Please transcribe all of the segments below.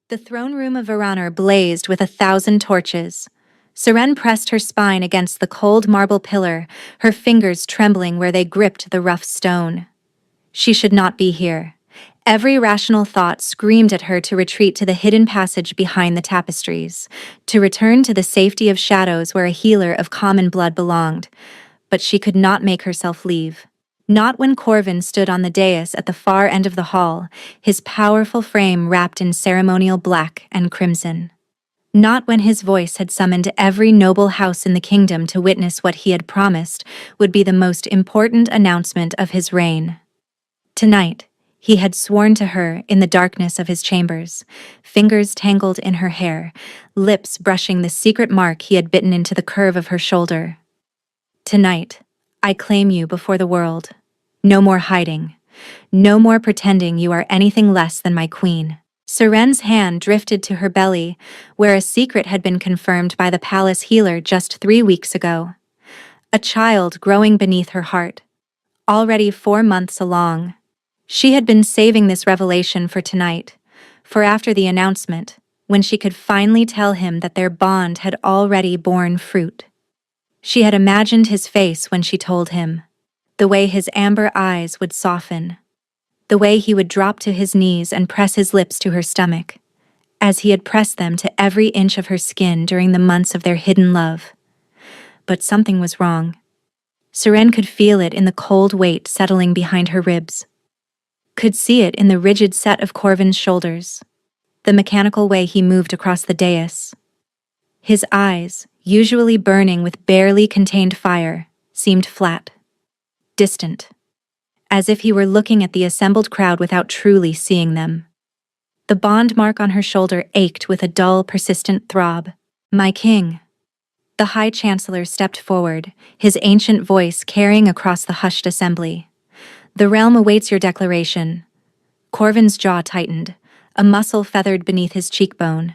The throne room of Varanor blazed with 1,000 torches. Seren pressed her spine against the cold marble pillar, her fingers trembling where they gripped the rough stone. She should not be here. Every rational thought screamed at her to retreat to the hidden passage behind the tapestries, to return to the safety of shadows where a healer of common blood belonged. But she could not make herself leave. Not when Corvin stood on the dais at the far end of the hall, his powerful frame wrapped in ceremonial black and crimson. Not when his voice had summoned every noble house in the kingdom to witness what he had promised would be the most important announcement of his reign. Tonight, he had sworn to her in the darkness of his chambers, fingers tangled in her hair, lips brushing the secret mark he had bitten into the curve of her shoulder. Tonight, I claim you before the world. No more hiding. No more pretending you are anything less than my queen. Seren's hand drifted to her belly, where a secret had been confirmed by the palace healer just 3 weeks ago. A child growing beneath her heart. Already 4 months along. She had been saving this revelation for tonight, for after the announcement, when she could finally tell him that their bond had already borne fruit. She had imagined his face when she told him, the way his amber eyes would soften, the way he would drop to his knees and press his lips to her stomach, as he had pressed them to every inch of her skin during the months of their hidden love. But something was wrong. Seren could feel it in the cold weight settling behind her ribs. Could see it in the rigid set of Corvin's shoulders, the mechanical way he moved across the dais. His eyes, usually burning with barely contained fire, seemed flat, distant, as if he were looking at the assembled crowd without truly seeing them. The bond mark on her shoulder ached with a dull, persistent throb. "My king." The High Chancellor stepped forward, his ancient voice carrying across the hushed assembly. "The realm awaits your declaration." Corvin's jaw tightened, a muscle feathered beneath his cheekbone.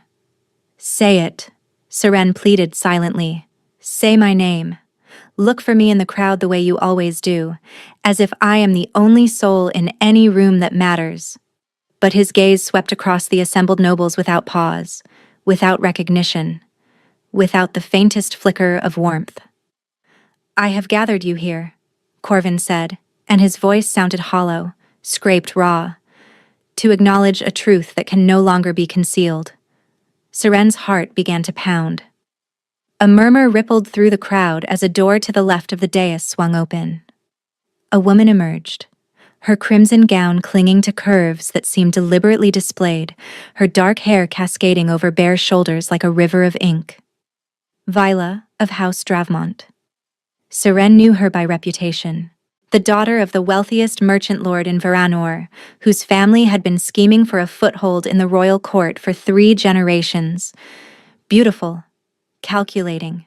"Say it," Seren pleaded silently. "Say my name. Look for me in the crowd the way you always do, as if I am the only soul in any room that matters." But his gaze swept across the assembled nobles without pause, without recognition, without the faintest flicker of warmth. "I have gathered you here," Corvin said, and his voice sounded hollow, scraped raw, "to acknowledge a truth that can no longer be concealed." Seren's heart began to pound. A murmur rippled through the crowd as a door to the left of the dais swung open. A woman emerged, her crimson gown clinging to curves that seemed deliberately displayed, her dark hair cascading over bare shoulders like a river of ink. Vila, of House Dravmont. Seren knew her by reputation. The daughter of the wealthiest merchant lord in Varanor, whose family had been scheming for a foothold in the royal court for 3 generations. Beautiful, calculating,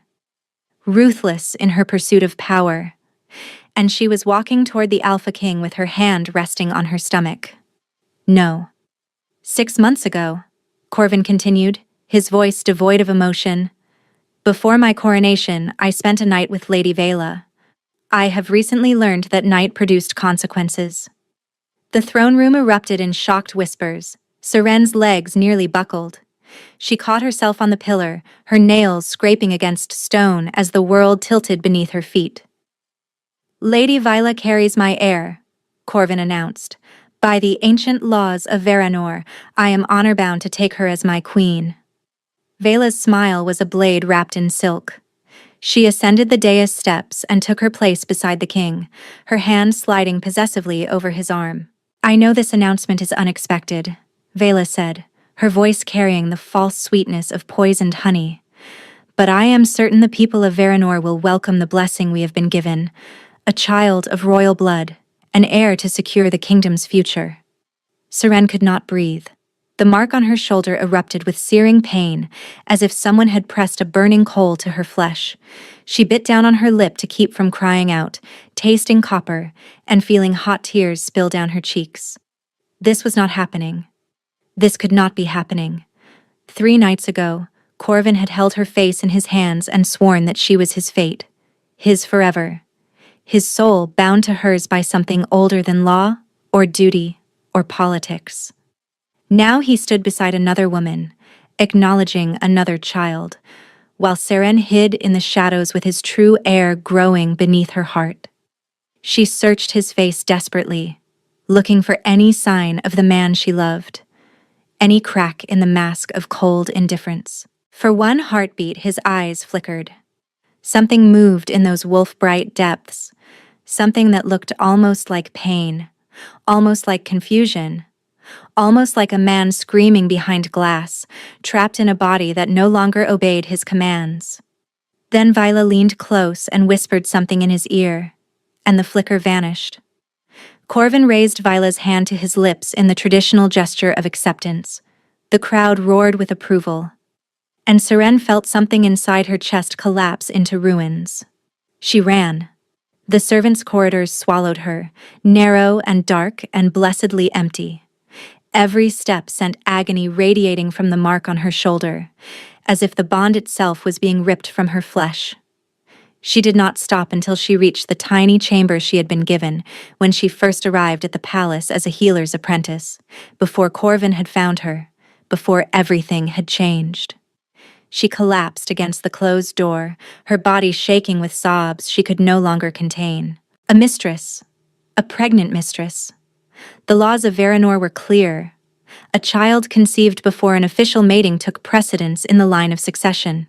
ruthless in her pursuit of power. And she was walking toward the Alpha King with her hand resting on her stomach. "No. 6 months ago," Corvin continued, his voice devoid of emotion. "Before my coronation, I spent a night with Lady Vela. I have recently learned that night produced consequences." The throne room erupted in shocked whispers. Seren's legs nearly buckled. She caught herself on the pillar, her nails scraping against stone as the world tilted beneath her feet. "Lady Vila carries my heir," Corvin announced. "By the ancient laws of Varanor, I am honor-bound to take her as my queen." Vela's smile was a blade wrapped in silk. She ascended the dais steps and took her place beside the king, her hand sliding possessively over his arm. "I know this announcement is unexpected," Vela said, her voice carrying the false sweetness of poisoned honey. "But I am certain the people of Varanor will welcome the blessing we have been given, a child of royal blood, an heir to secure the kingdom's future." Seren could not breathe. The mark on her shoulder erupted with searing pain, as if someone had pressed a burning coal to her flesh. She bit down on her lip to keep from crying out, tasting copper, and feeling hot tears spill down her cheeks. This was not happening. This could not be happening. 3 nights ago, Corvin had held her face in his hands and sworn that she was his fate, his forever, his soul bound to hers by something older than law, or duty, or politics. Now he stood beside another woman, acknowledging another child, while Seren hid in the shadows with his true heir growing beneath her heart. She searched his face desperately, looking for any sign of the man she loved, any crack in the mask of cold indifference. For one heartbeat, his eyes flickered. Something moved in those wolf-bright depths, something that looked almost like pain, almost like confusion, almost like a man screaming behind glass, trapped in a body that no longer obeyed his commands. Then Viola leaned close and whispered something in his ear, and the flicker vanished. Corvin raised Viola's hand to his lips in the traditional gesture of acceptance. The crowd roared with approval, and Seren felt something inside her chest collapse into ruins. She ran. The servants' corridors swallowed her, narrow and dark and blessedly empty. Every step sent agony radiating from the mark on her shoulder, as if the bond itself was being ripped from her flesh. She did not stop until she reached the tiny chamber she had been given when she first arrived at the palace as a healer's apprentice, before Corvin had found her, before everything had changed. She collapsed against the closed door, her body shaking with sobs she could no longer contain. A mistress. A pregnant mistress. The laws of Varanor were clear. A child conceived before an official mating took precedence in the line of succession.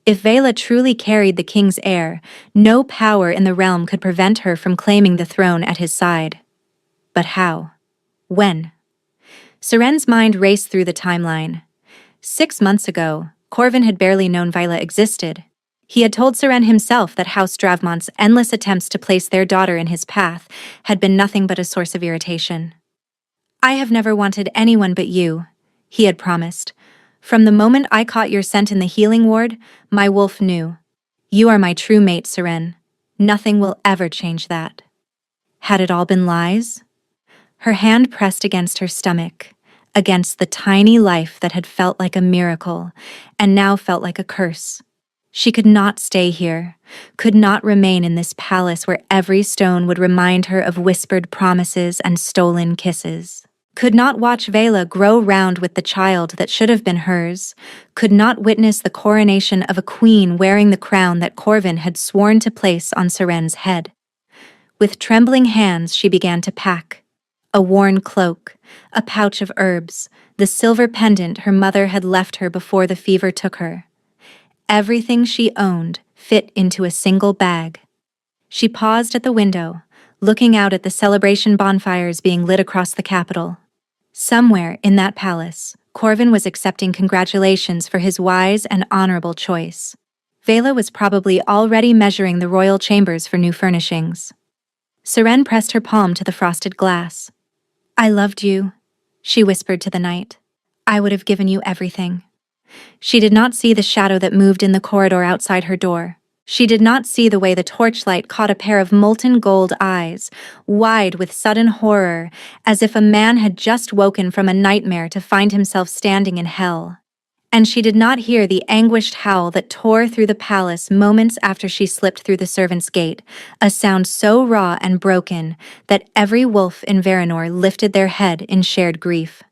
If Vela truly carried the king's heir, no power in the realm could prevent her from claiming the throne at his side. But how? When? Seren's mind raced through the timeline. 6 months ago, Corvin had barely known Vila existed. He had told Seren himself that House Dravmont's endless attempts to place their daughter in his path had been nothing but a source of irritation. "I have never wanted anyone but you," he had promised. "From the moment I caught your scent in the healing ward, my wolf knew. You are my true mate, Seren. Nothing will ever change that." Had it all been lies? Her hand pressed against her stomach, against the tiny life that had felt like a miracle, and now felt like a curse. She could not stay here, could not remain in this palace where every stone would remind her of whispered promises and stolen kisses. Could not watch Vela grow round with the child that should have been hers, could not witness the coronation of a queen wearing the crown that Corvin had sworn to place on Seren's head. With trembling hands she began to pack. A worn cloak, a pouch of herbs, the silver pendant her mother had left her before the fever took her. Everything she owned fit into a single bag. She paused at the window, looking out at the celebration bonfires being lit across the capital. Somewhere in that palace, Corvin was accepting congratulations for his wise and honorable choice. Vela was probably already measuring the royal chambers for new furnishings. Seren pressed her palm to the frosted glass. "I loved you," she whispered to the night. "I would have given you everything." She did not see the shadow that moved in the corridor outside her door. She did not see the way the torchlight caught a pair of molten gold eyes, wide with sudden horror, as if a man had just woken from a nightmare to find himself standing in hell. And she did not hear the anguished howl that tore through the palace moments after she slipped through the servants' gate, a sound so raw and broken that every wolf in Varanor lifted their head in shared grief.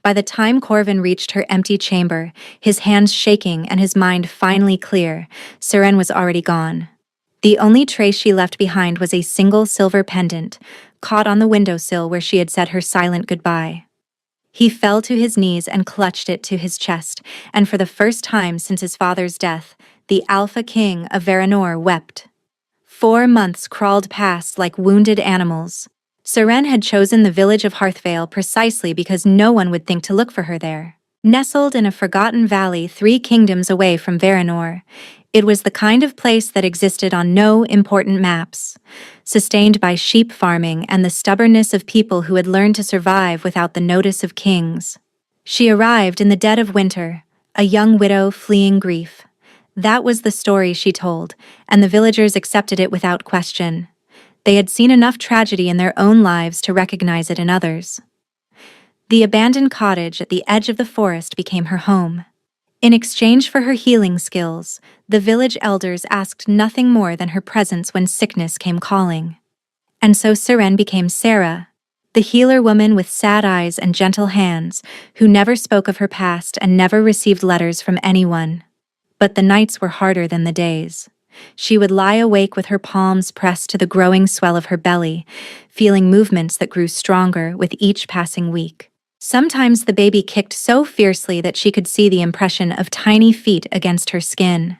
By the time Corvin reached her empty chamber, his hands shaking and his mind finally clear, Seren was already gone. The only trace she left behind was a single silver pendant, caught on the windowsill where she had said her silent goodbye. He fell to his knees and clutched it to his chest, and for the first time since his father's death, the Alpha King of Varanor wept. 4 months crawled past like wounded animals. Seren had chosen the village of Hearthvale precisely because no one would think to look for her there. Nestled in a forgotten valley 3 kingdoms away from Varanor, it was the kind of place that existed on no important maps, sustained by sheep farming and the stubbornness of people who had learned to survive without the notice of kings. She arrived in the dead of winter, a young widow fleeing grief. That was the story she told, and the villagers accepted it without question. They had seen enough tragedy in their own lives to recognize it in others. The abandoned cottage at the edge of the forest became her home. In exchange for her healing skills, the village elders asked nothing more than her presence when sickness came calling. And so Seren became Sarah, The healer woman with sad eyes and gentle hands, who never spoke of her past and never received letters from anyone. But the nights were harder than the days. She would lie awake with her palms pressed to the growing swell of her belly, feeling movements that grew stronger with each passing week. Sometimes the baby kicked so fiercely that she could see the impression of tiny feet against her skin.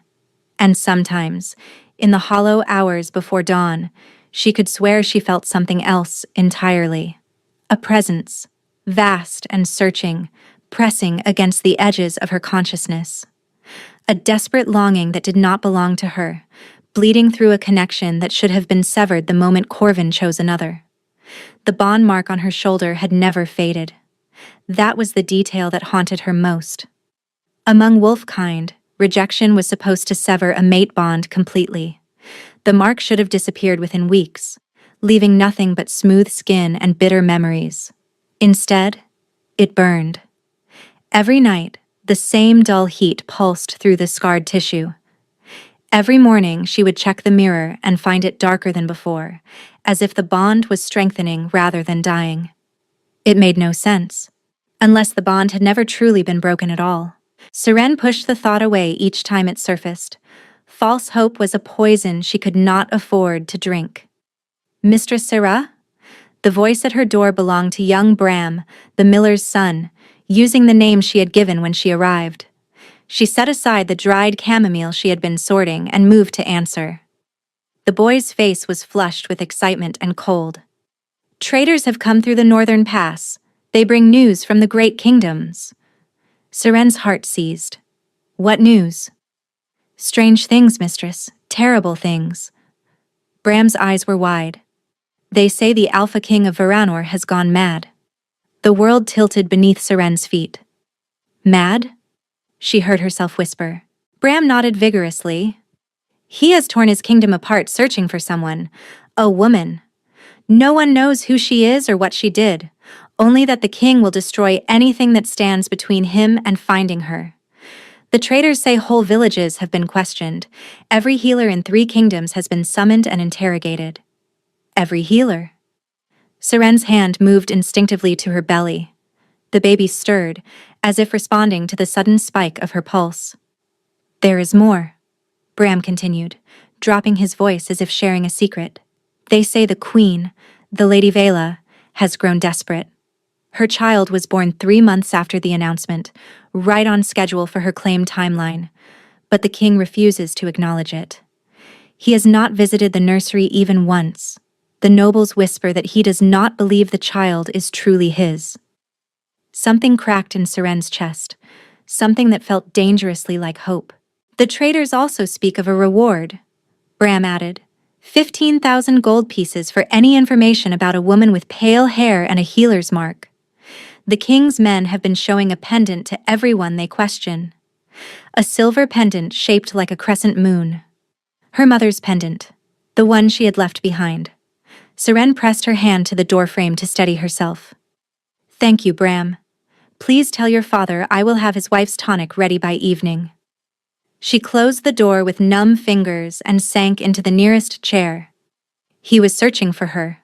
And sometimes, in the hollow hours before dawn, she could swear she felt something else entirely. A presence, vast and searching, pressing against the edges of her consciousness. A desperate longing that did not belong to her, bleeding through a connection that should have been severed the moment Corvin chose another. The bond mark on her shoulder had never faded. That was the detail that haunted her most. Among wolf-kind, rejection was supposed to sever a mate bond completely. The mark should have disappeared within weeks, leaving nothing but smooth skin and bitter memories. Instead, it burned. Every night, the same dull heat pulsed through the scarred tissue. Every morning, she would check the mirror and find it darker than before, as if the bond was strengthening rather than dying. It made no sense, unless the bond had never truly been broken at all. Seren pushed the thought away each time it surfaced. False hope was a poison she could not afford to drink. Mistress Sarah? The voice at her door belonged to young Bram, the miller's son, using the name she had given when she arrived. She set aside the dried chamomile she had been sorting and moved to answer. The boy's face was flushed with excitement and cold. Traders have come through the northern pass. They bring news from the great kingdoms. Seren's heart seized. What news? Strange things, mistress. Terrible things. Bram's eyes were wide. They say the Alpha King of Varanor has gone mad. The world tilted beneath Seren's feet. Mad? She heard herself whisper. Bram nodded vigorously. He has torn his kingdom apart searching for someone, a woman. No one knows who she is or what she did, only that the king will destroy anything that stands between him and finding her. The traders say whole villages have been questioned. Every healer in 3 kingdoms has been summoned and interrogated. Every healer. Seren's hand moved instinctively to her belly. The baby stirred, as if responding to the sudden spike of her pulse. There is more, Bram continued, dropping his voice as if sharing a secret. They say the queen, the Lady Vela, has grown desperate. Her child was born 3 months after the announcement, right on schedule for her claimed timeline, but the king refuses to acknowledge it. He has not visited the nursery even once. The nobles whisper that he does not believe the child is truly his. Something cracked in Seren's chest, something that felt dangerously like hope. The traders also speak of a reward, Bram added. 15,000 gold pieces for any information about a woman with pale hair and a healer's mark. The king's men have been showing a pendant to everyone they question. A silver pendant shaped like a crescent moon. Her mother's pendant, the one she had left behind. Seren pressed her hand to the doorframe to steady herself. Thank you, Bram. Please tell your father I will have his wife's tonic ready by evening. She closed the door with numb fingers and sank into the nearest chair. He was searching for her.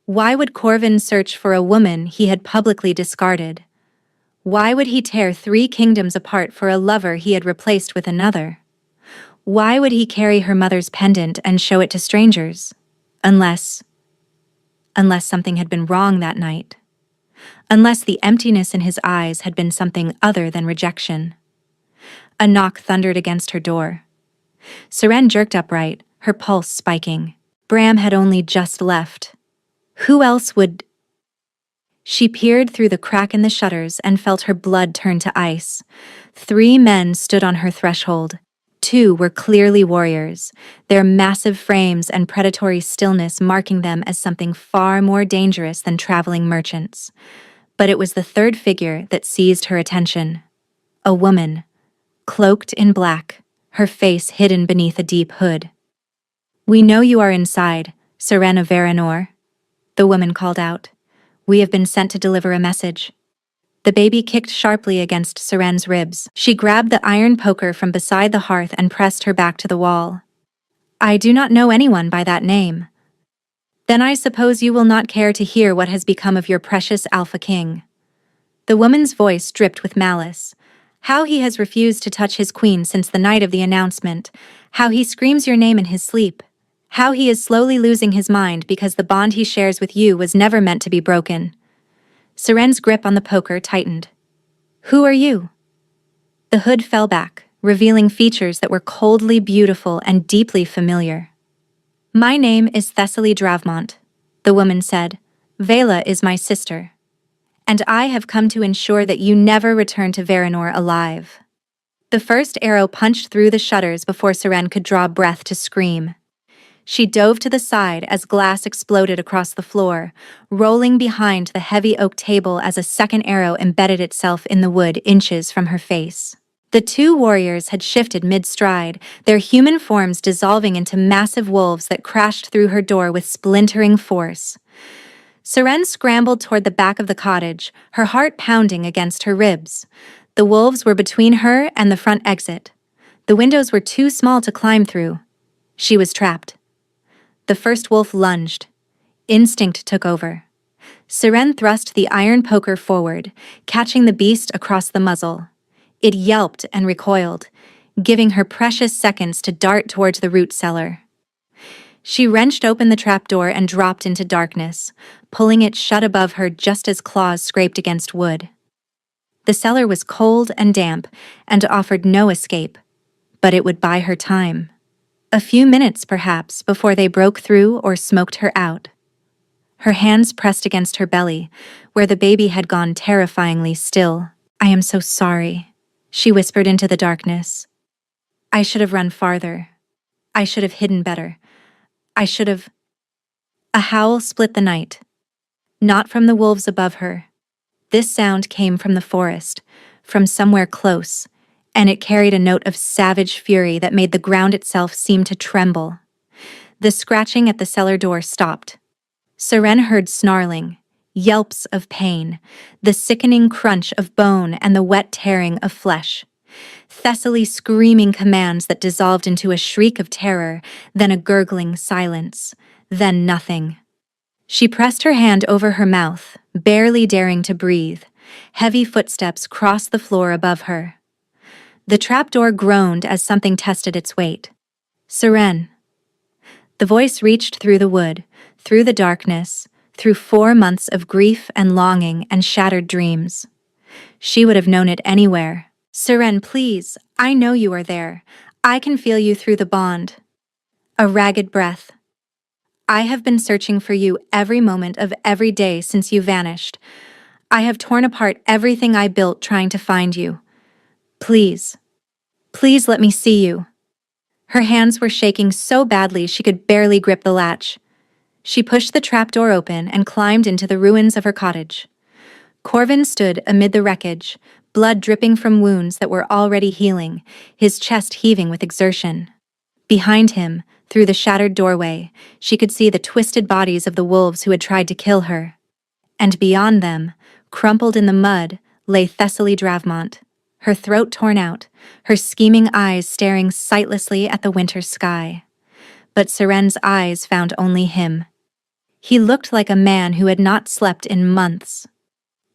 Why would Corvin search for a woman he had publicly discarded? Why would he tear 3 kingdoms apart for a lover he had replaced with another? Why would he carry her mother's pendant and show it to strangers? Unless something had been wrong that night. Unless the emptiness in his eyes had been something other than rejection. A knock thundered against her door. Seren jerked upright, her pulse spiking. Bram had only just left. Who else would... She peered through the crack in the shutters and felt her blood turn to ice. 3 men stood on her threshold. 2 were clearly warriors, their massive frames and predatory stillness marking them as something far more dangerous than traveling merchants. But it was the 3rd figure that seized her attention. A woman, cloaked in black, her face hidden beneath a deep hood. We know you are inside, Seren of Varanor, the woman called out. We have been sent to deliver a message. The baby kicked sharply against Seren's ribs. She grabbed the iron poker from beside the hearth and pressed her back to the wall. I do not know anyone by that name. Then I suppose you will not care to hear what has become of your precious Alpha King. The woman's voice dripped with malice. How he has refused to touch his queen since the night of the announcement. How he screams your name in his sleep. How he is slowly losing his mind because the bond he shares with you was never meant to be broken. Seren's grip on the poker tightened. Who are you? The hood fell back, revealing features that were coldly beautiful and deeply familiar. My name is Thessaly Dravmont, the woman said. Vela is my sister. And I have come to ensure that you never return to Varanor alive. The first arrow punched through the shutters before Seren could draw breath to scream. She dove to the side as glass exploded across the floor, rolling behind the heavy oak table as a second arrow embedded itself in the wood inches from her face. The two warriors had shifted mid-stride, their human forms dissolving into massive wolves that crashed through her door with splintering force. Seren scrambled toward the back of the cottage, her heart pounding against her ribs. The wolves were between her and the front exit. The windows were too small to climb through. She was trapped. The first wolf lunged. Instinct took over. Seren thrust the iron poker forward, catching the beast across the muzzle. It yelped and recoiled, giving her precious seconds to dart towards the root cellar. She wrenched open the trapdoor and dropped into darkness, pulling it shut above her just as claws scraped against wood. The cellar was cold and damp and offered no escape, but it would buy her time. A few minutes, perhaps, before they broke through or smoked her out. Her hands pressed against her belly, where the baby had gone terrifyingly still. I am so sorry, she whispered into the darkness. I should have run farther. I should have hidden better. I should have... A howl split the night. Not from the wolves above her. This sound came from the forest, from somewhere close, and it carried a note of savage fury that made the ground itself seem to tremble. The scratching at the cellar door stopped. Seren heard snarling, yelps of pain, the sickening crunch of bone and the wet tearing of flesh. Thessaly screaming commands that dissolved into a shriek of terror, then a gurgling silence, then nothing. She pressed her hand over her mouth, barely daring to breathe. Heavy footsteps crossed the floor above her. The trapdoor groaned as something tested its weight. Seren. The voice reached through the wood, through the darkness, through 4 months of grief and longing and shattered dreams. She would have known it anywhere. Seren, please, I know you are there. I can feel you through the bond. A ragged breath. I have been searching for you every moment of every day since you vanished. I have torn apart everything I built trying to find you. Please, please let me see you. Her hands were shaking so badly she could barely grip the latch. She pushed the trapdoor open and climbed into the ruins of her cottage. Corvin stood amid the wreckage, blood dripping from wounds that were already healing, his chest heaving with exertion. Behind him, through the shattered doorway, she could see the twisted bodies of the wolves who had tried to kill her. And beyond them, crumpled in the mud, lay Thessaly Dravmont, her throat torn out, her scheming eyes staring sightlessly at the winter sky. But Seren's eyes found only him. He looked like a man who had not slept in months.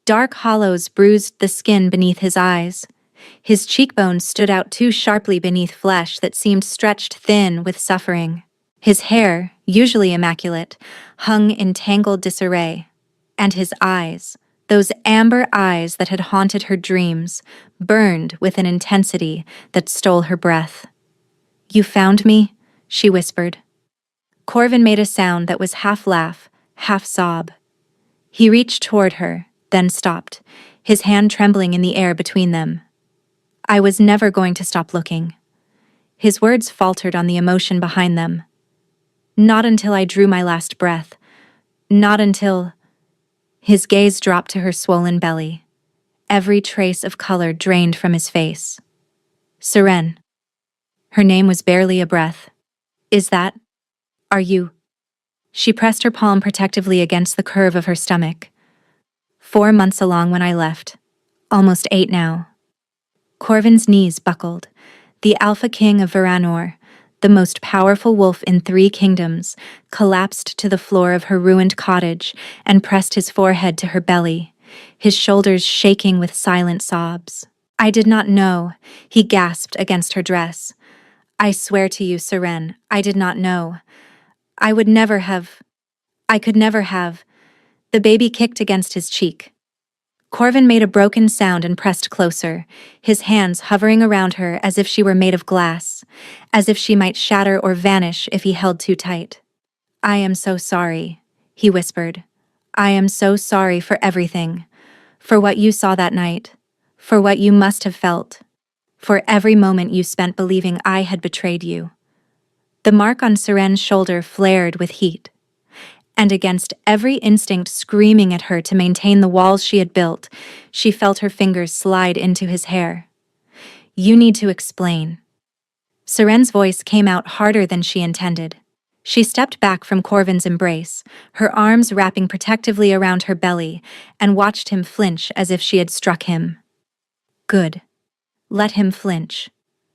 Dark hollows bruised the skin beneath his eyes. His cheekbones stood out too sharply beneath flesh that seemed stretched thin with suffering. His hair, usually immaculate, hung in tangled disarray. And his eyes, those amber eyes that had haunted her dreams, burned with an intensity that stole her breath. "You found me?" she whispered. Corvin made a sound that was half laugh, half sob. He reached toward her, then stopped, his hand trembling in the air between them. I was never going to stop looking. His words faltered on the emotion behind them. Not until I drew my last breath. Not until... His gaze dropped to her swollen belly. Every trace of color drained from his face. Seren. Her name was barely a breath. Is that... Are you... She pressed her palm protectively against the curve of her stomach. 4 months along when I left. Almost 8 now. Corvin's knees buckled. The Alpha King of Varanor, the most powerful wolf in 3 kingdoms, collapsed to the floor of her ruined cottage and pressed his forehead to her belly, his shoulders shaking with silent sobs. "I did not know," he gasped against her dress. "I swear to you, Seren, I did not know. I would never have. I could never have." The baby kicked against his cheek. Corvin made a broken sound and pressed closer, his hands hovering around her as if she were made of glass, as if she might shatter or vanish if he held too tight. "I am so sorry," he whispered. "I am so sorry for everything. For what you saw that night. For what you must have felt. For every moment you spent believing I had betrayed you." The mark on Seren's shoulder flared with heat, and against every instinct screaming at her to maintain the walls she had built, she felt her fingers slide into his hair. "You need to explain." Seren's voice came out harder than she intended. She stepped back from Corvin's embrace, her arms wrapping protectively around her belly, and watched him flinch as if she had struck him. Good. Let him flinch.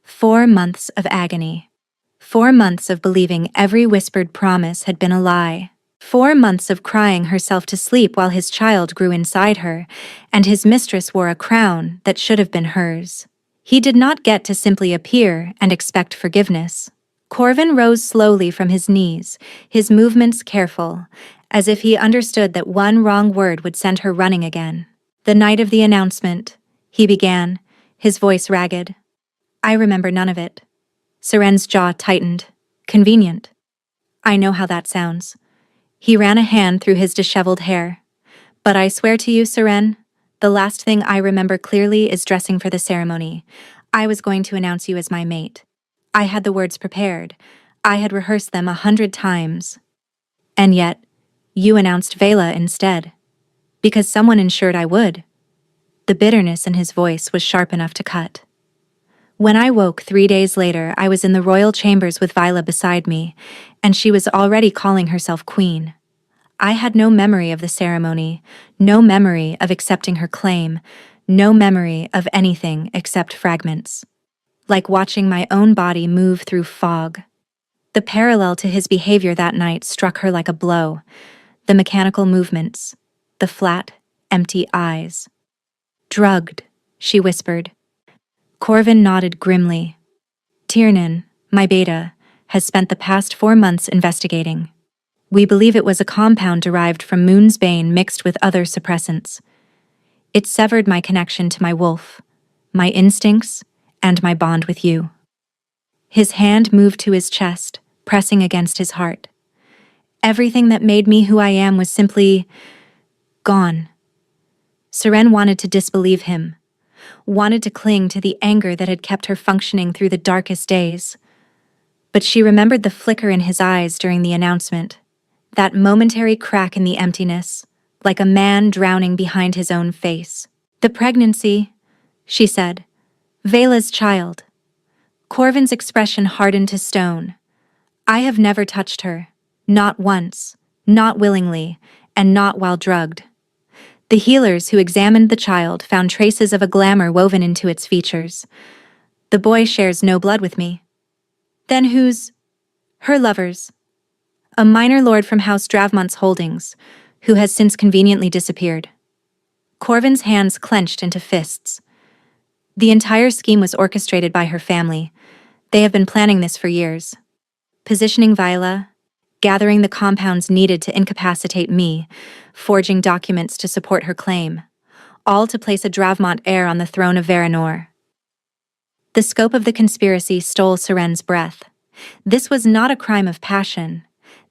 4 months of agony. 4 months of believing every whispered promise had been a lie. 4 months of crying herself to sleep while his child grew inside her, and his mistress wore a crown that should have been hers. He did not get to simply appear and expect forgiveness. Corvin rose slowly from his knees, his movements careful, as if he understood that one wrong word would send her running again. "The night of the announcement," he began, his voice ragged. "I remember none of it." Seren's jaw tightened. "Convenient. I know how that sounds." He ran a hand through his disheveled hair. "But I swear to you, Seren, the last thing I remember clearly is dressing for the ceremony. I was going to announce you as my mate. I had the words prepared. I had rehearsed them 100 times. And yet, you announced Vela instead. Because someone ensured I would." The bitterness in his voice was sharp enough to cut. "When I woke 3 days later, I was in the royal chambers with Vila beside me, and she was already calling herself queen. I had no memory of the ceremony, no memory of accepting her claim, no memory of anything except fragments. Like watching my own body move through fog." The parallel to his behavior that night struck her like a blow. The mechanical movements, the flat, empty eyes. "Drugged," she whispered. Corvin nodded grimly. "Tiernan, my beta, has spent the past 4 months investigating. We believe it was a compound derived from Moon's Bane mixed with other suppressants. It severed my connection to my wolf, my instincts, and my bond with you." His hand moved to his chest, pressing against his heart. "Everything that made me who I am was simply gone." Seren wanted to disbelieve him, wanted to cling to the anger that had kept her functioning through the darkest days. But she remembered the flicker in his eyes during the announcement, that momentary crack in the emptiness, like a man drowning behind his own face. "The pregnancy," she said. "Vela's child." Corvin's expression hardened to stone. "I have never touched her. Not once. Not willingly. And not while drugged. The healers who examined the child found traces of a glamour woven into its features. The boy shares no blood with me." "Then who's—" "Her lover's. A minor lord from House Dravmont's holdings, who has since conveniently disappeared." Corvin's hands clenched into fists. "The entire scheme was orchestrated by her family. They have been planning this for years. Positioning Vila, gathering the compounds needed to incapacitate me, forging documents to support her claim, all to place a Dravmont heir on the throne of Varanor." The scope of the conspiracy stole Seren's breath. This was not a crime of passion.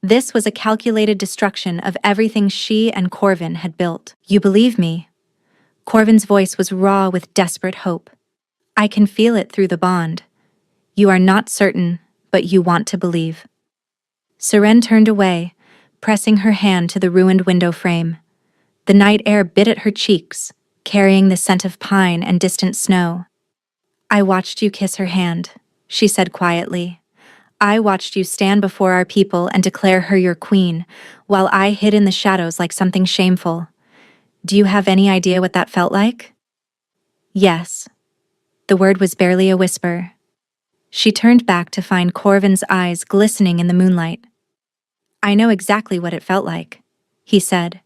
This was a calculated destruction of everything she and Corvin had built. "You believe me?" Corvin's voice was raw with desperate hope. "I can feel it through the bond. You are not certain, but you want to believe." Seren turned away, pressing her hand to the ruined window frame. The night air bit at her cheeks, carrying the scent of pine and distant snow. "I watched you kiss her hand," she said quietly. "I watched you stand before our people and declare her your queen, while I hid in the shadows like something shameful. Do you have any idea what that felt like?" "Yes." The word was barely a whisper. She turned back to find Corvin's eyes glistening in the moonlight. I know exactly what it felt like, he said,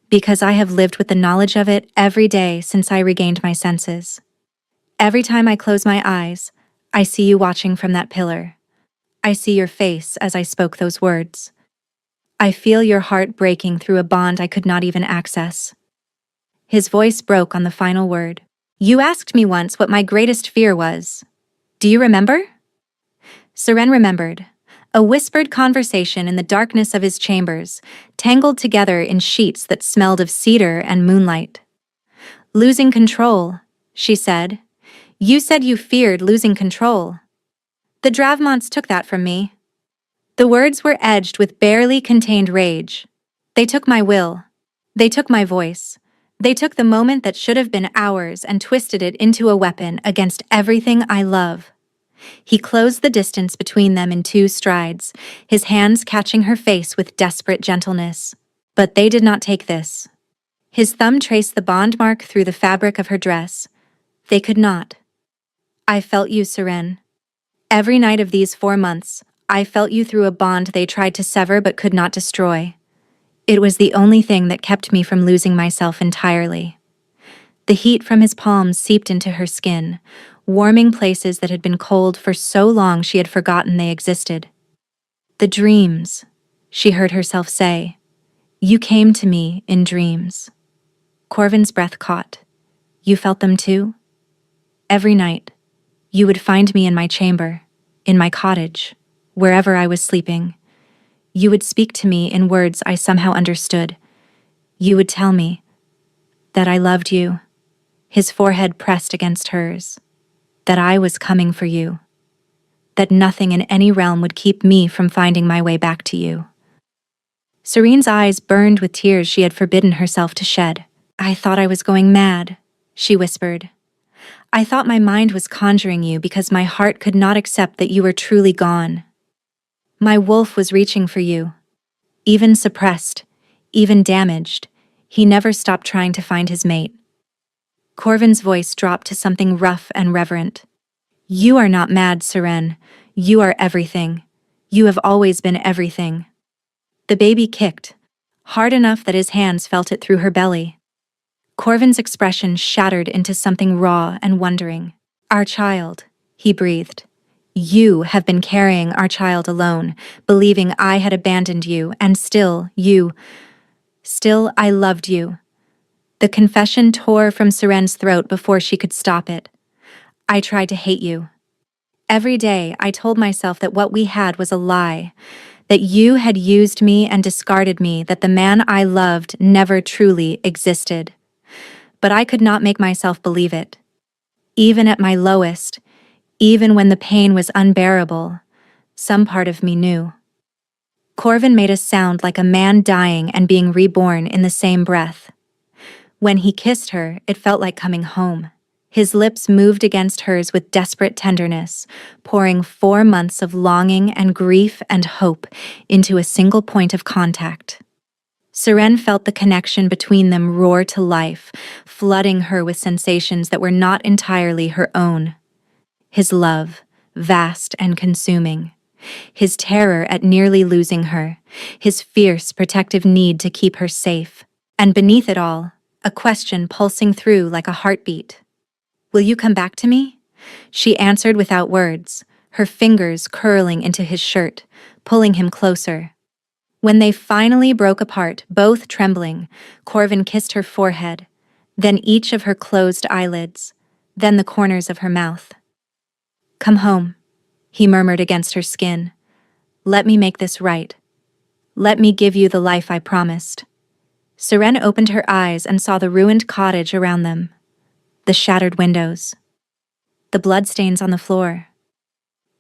because I have lived with the knowledge of it every day since I regained my senses. Every time I close my eyes, I see you watching from that pillar. I see your face as I spoke those words. I feel your heart breaking through a bond I could not even access. His voice broke on the final word. You asked me once what my greatest fear was. Do you remember? Seren remembered. A whispered conversation in the darkness of his chambers, tangled together in sheets that smelled of cedar and moonlight. Losing control, she said. You said you feared losing control. The Dravmonts took that from me. The words were edged with barely contained rage. They took my will. They took my voice. They took the moment that should have been ours and twisted it into a weapon against everything I love. He closed the distance between them in 2 strides, his hands catching her face with desperate gentleness. But they did not take this. His thumb traced the bond mark through the fabric of her dress. They could not. I felt you, Seren. Every night of these 4 months, I felt you through a bond they tried to sever but could not destroy. It was the only thing that kept me from losing myself entirely. The heat from his palms seeped into her skin, warming places that had been cold for so long she had forgotten they existed. The dreams, she heard herself say. You came to me in dreams. Corvin's breath caught. You felt them too? Every night, you would find me in my chamber, in my cottage, wherever I was sleeping. You would speak to me in words I somehow understood. You would tell me that I loved you. His forehead pressed against hers. That I was coming for you. That nothing in any realm would keep me from finding my way back to you. Serene's eyes burned with tears she had forbidden herself to shed. I thought I was going mad, she whispered. I thought my mind was conjuring you because my heart could not accept that you were truly gone. My wolf was reaching for you. Even suppressed, even damaged, he never stopped trying to find his mate. Corvin's voice dropped to something rough and reverent. You are not mad, Seren. You are everything. You have always been everything. The baby kicked, hard enough that his hands felt it through her belly. Corvin's expression shattered into something raw and wondering. Our child, he breathed. You have been carrying our child alone, believing I had abandoned you, and still I loved you. The confession tore from Seren's throat before she could stop it. I tried to hate you. Every day I told myself that what we had was a lie, that you had used me and discarded me, that the man I loved never truly existed. But I could not make myself believe it. Even at my lowest, even when the pain was unbearable, some part of me knew. Corvin made a sound like a man dying and being reborn in the same breath. When he kissed her, it felt like coming home. His lips moved against hers with desperate tenderness, pouring 4 months of longing and grief and hope into a single point of contact. Seren felt the connection between them roar to life, flooding her with sensations that were not entirely her own. His love, vast and consuming. His terror at nearly losing her. His fierce, protective need to keep her safe. And beneath it all, a question pulsing through like a heartbeat. Will you come back to me? She answered without words, her fingers curling into his shirt, pulling him closer. When they finally broke apart, both trembling, Corvin kissed her forehead, then each of her closed eyelids, then the corners of her mouth. Come home, he murmured against her skin. Let me make this right. Let me give you the life I promised. Seren opened her eyes and saw the ruined cottage around them, the shattered windows, the bloodstains on the floor,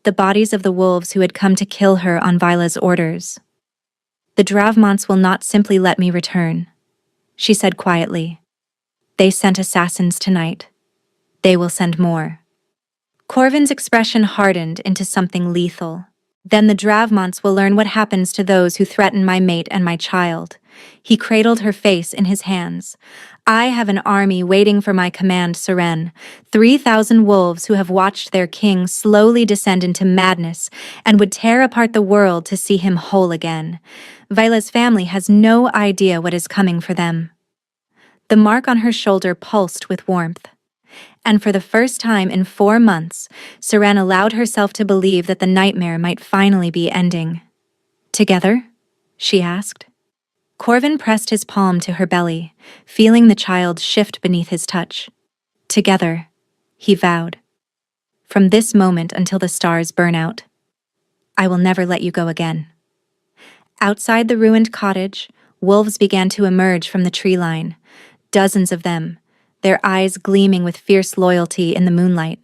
the bodies of the wolves who had come to kill her on Vila's orders. The Dravmonts will not simply let me return, she said quietly. They sent assassins tonight. They will send more. Corvin's expression hardened into something lethal. Then the Dravmonts will learn what happens to those who threaten my mate and my child. He cradled her face in his hands. I have an army waiting for my command, Seren. 3,000 wolves who have watched their king slowly descend into madness and would tear apart the world to see him whole again. Vila's family has no idea what is coming for them. The mark on her shoulder pulsed with warmth. And for the first time in 4 months, Seren allowed herself to believe that the nightmare might finally be ending. Together? She asked. Corvin pressed his palm to her belly, feeling the child shift beneath his touch. Together, he vowed. From this moment until the stars burn out, I will never let you go again. Outside the ruined cottage, wolves began to emerge from the tree line, dozens of them, their eyes gleaming with fierce loyalty in the moonlight.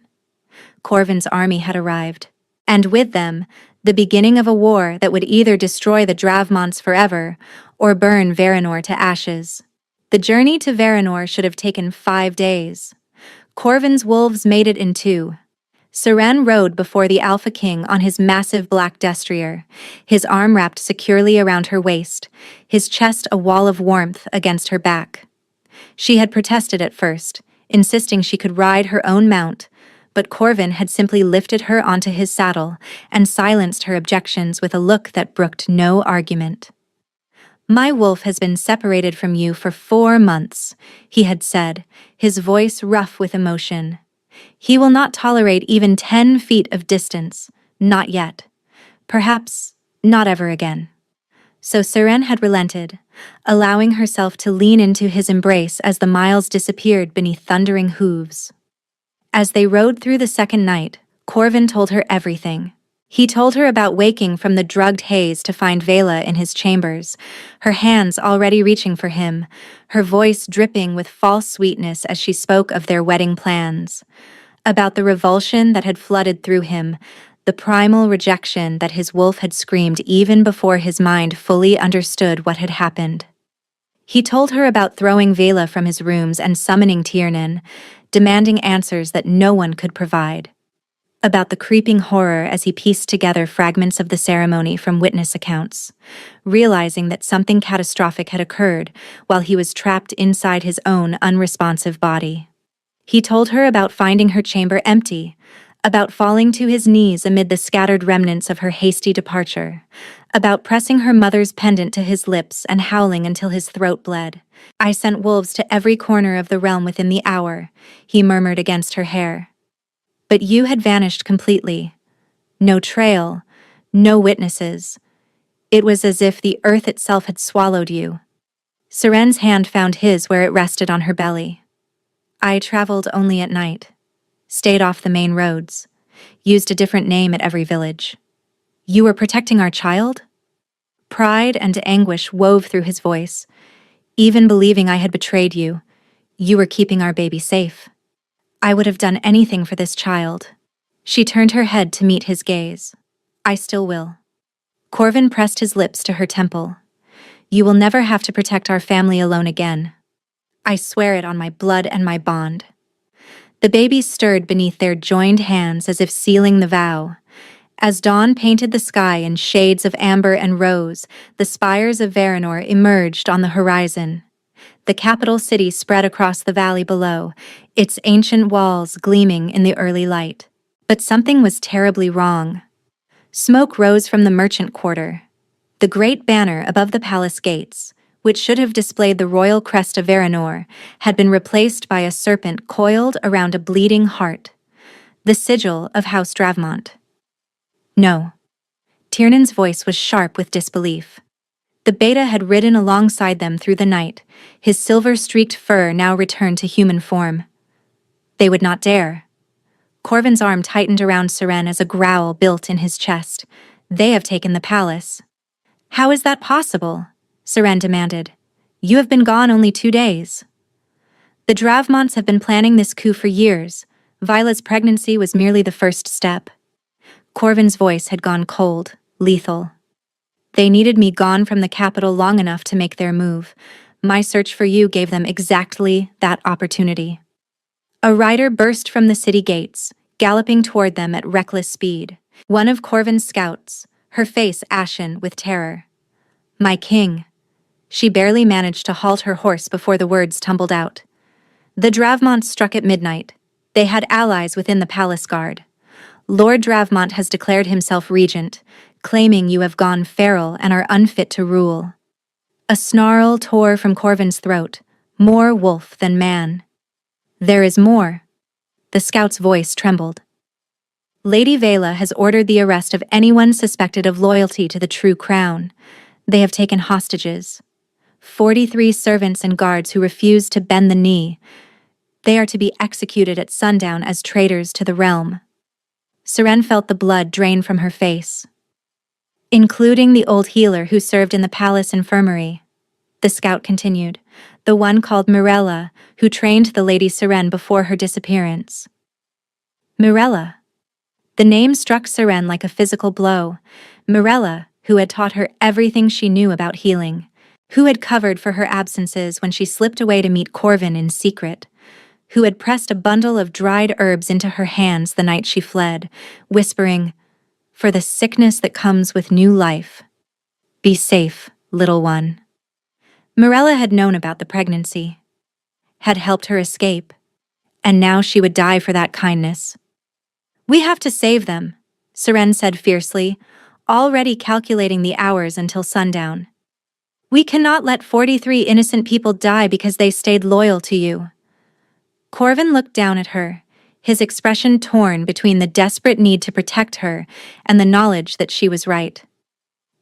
Corvin's army had arrived, and with them, the beginning of a war that would either destroy the Dravmonts forever or burn Varanor to ashes. The journey to Varanor should have taken 5 days. Corvin's wolves made it in 2. Seren rode before the Alpha King on his massive black destrier, his arm wrapped securely around her waist, his chest a wall of warmth against her back. She had protested at first, insisting she could ride her own mount, but Corvin had simply lifted her onto his saddle and silenced her objections with a look that brooked no argument. My wolf has been separated from you for 4 months, he had said, his voice rough with emotion. He will not tolerate even 10 feet of distance, not yet. Perhaps not ever again. So Seren had relented, allowing herself to lean into his embrace as the miles disappeared beneath thundering hooves. As they rode through the second night, Corvin told her everything. He told her about waking from the drugged haze to find Vela in his chambers, her hands already reaching for him, her voice dripping with false sweetness as she spoke of their wedding plans. About the revulsion that had flooded through him, the primal rejection that his wolf had screamed even before his mind fully understood what had happened. He told her about throwing Vela from his rooms and summoning Tiernan, demanding answers that no one could provide. About the creeping horror as he pieced together fragments of the ceremony from witness accounts, realizing that something catastrophic had occurred while he was trapped inside his own unresponsive body. He told her about finding her chamber empty, about falling to his knees amid the scattered remnants of her hasty departure, about pressing her mother's pendant to his lips and howling until his throat bled. I sent wolves to every corner of the realm within the hour, he murmured against her hair. But you had vanished completely. No trail, no witnesses. It was as if the earth itself had swallowed you. Seren's hand found his where it rested on her belly. I traveled only at night, stayed off the main roads, used a different name at every village. You were protecting our child? Pride and anguish wove through his voice. Even believing I had betrayed you, you were keeping our baby safe. I would have done anything for this child. She turned her head to meet his gaze. I still will. Corvin pressed his lips to her temple. You will never have to protect our family alone again. I swear it on my blood and my bond. The baby stirred beneath their joined hands as if sealing the vow. As dawn painted the sky in shades of amber and rose, the spires of Varanor emerged on the horizon. The capital city spread across the valley below, its ancient walls gleaming in the early light. But something was terribly wrong. Smoke rose from the merchant quarter. The great banner above the palace gates, which should have displayed the royal crest of Varanor, had been replaced by a serpent coiled around a bleeding heart. The sigil of House Dravmont. No. Tiernan's voice was sharp with disbelief. The beta had ridden alongside them through the night, his silver-streaked fur now returned to human form. They would not dare. Corvin's arm tightened around Seren as a growl built in his chest. They have taken the palace. How is that possible? Seren demanded. You have been gone only 2 days. The Dravmonts have been planning this coup for years. Vila's pregnancy was merely the first step. Corvin's voice had gone cold, lethal. They needed me gone from the capital long enough to make their move. My search for you gave them exactly that opportunity. A rider burst from the city gates, galloping toward them at reckless speed. One of Corvin's scouts, her face ashen with terror. "My king." She barely managed to halt her horse before the words tumbled out. The Dravmont struck at midnight. They had allies within the palace guard. "Lord Dravmont has declared himself regent, claiming you have gone feral and are unfit to rule." A snarl tore from Corvin's throat, more wolf than man. "There is more." The scout's voice trembled. "Lady Vela has ordered the arrest of anyone suspected of loyalty to the true crown. They have taken hostages. 43 servants and guards who refuse to bend the knee. They are to be executed at sundown as traitors to the realm." Seren felt the blood drain from her face. "Including the old healer who served in the palace infirmary," the scout continued, "the one called Mirella, who trained the Lady Seren before her disappearance." Mirella. The name struck Seren like a physical blow. Mirella, who had taught her everything she knew about healing, who had covered for her absences when she slipped away to meet Corvin in secret, who had pressed a bundle of dried herbs into her hands the night she fled, whispering, "For the sickness that comes with new life. Be safe, little one." Mirella had known about the pregnancy, had helped her escape, and now she would die for that kindness. "We have to save them," Seren said fiercely, already calculating the hours until sundown. "We cannot let 43 innocent people die because they stayed loyal to you." Corvin looked down at her, his expression torn between the desperate need to protect her and the knowledge that she was right.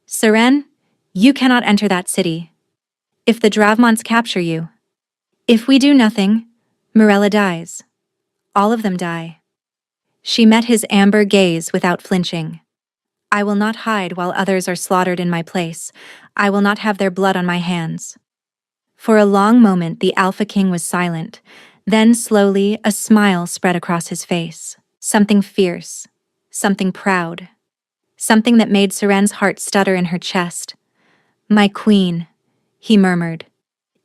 "Seren, you cannot enter that city. If the Dravmonts capture you, if we do nothing, Mirella dies. All of them die." She met his amber gaze without flinching. "I will not hide while others are slaughtered in my place. I will not have their blood on my hands." For a long moment the Alpha King was silent. Then slowly a smile spread across his face. Something fierce, something proud, something that made Seren's heart stutter in her chest. "My queen," he murmured.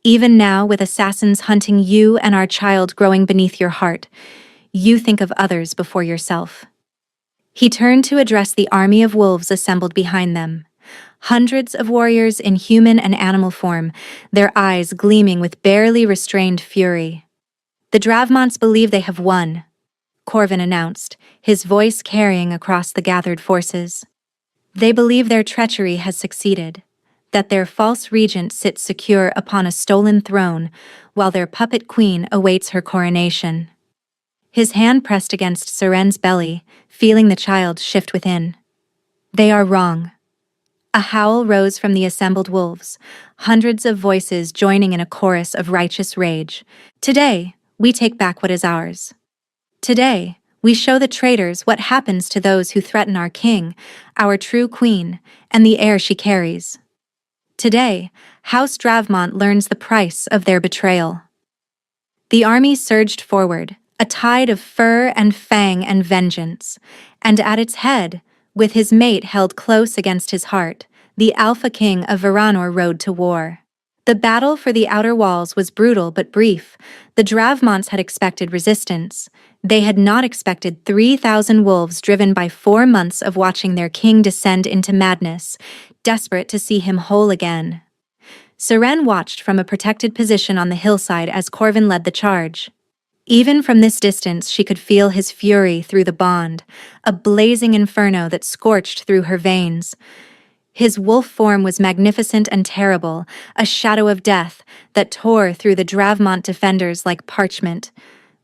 "Even now, with assassins hunting you and our child growing beneath your heart, you think of others before yourself." He turned to address the army of wolves assembled behind them. Hundreds of warriors in human and animal form, their eyes gleaming with barely restrained fury. "The Dravmonts believe they have won," Corvin announced, his voice carrying across the gathered forces. "They believe their treachery has succeeded, that their false regent sits secure upon a stolen throne, while their puppet queen awaits her coronation." His hand pressed against Seren's belly, feeling the child shift within. "They are wrong." A howl rose from the assembled wolves, hundreds of voices joining in a chorus of righteous rage. "Today, we take back what is ours. Today, we show the traitors what happens to those who threaten our king, our true queen, and the heir she carries. Today, House Dravmont learns the price of their betrayal." The army surged forward, a tide of fur and fang and vengeance, and at its head, with his mate held close against his heart, the Alpha King of Varanor rode to war. The battle for the outer walls was brutal but brief. The Dravmonts had expected resistance. They had not expected 3,000 wolves driven by 4 months of watching their king descend into madness, desperate to see him whole again. Seren watched from a protected position on the hillside as Corvin led the charge. Even from this distance she could feel his fury through the bond, a blazing inferno that scorched through her veins. His wolf form was magnificent and terrible, a shadow of death that tore through the Dravmont defenders like parchment.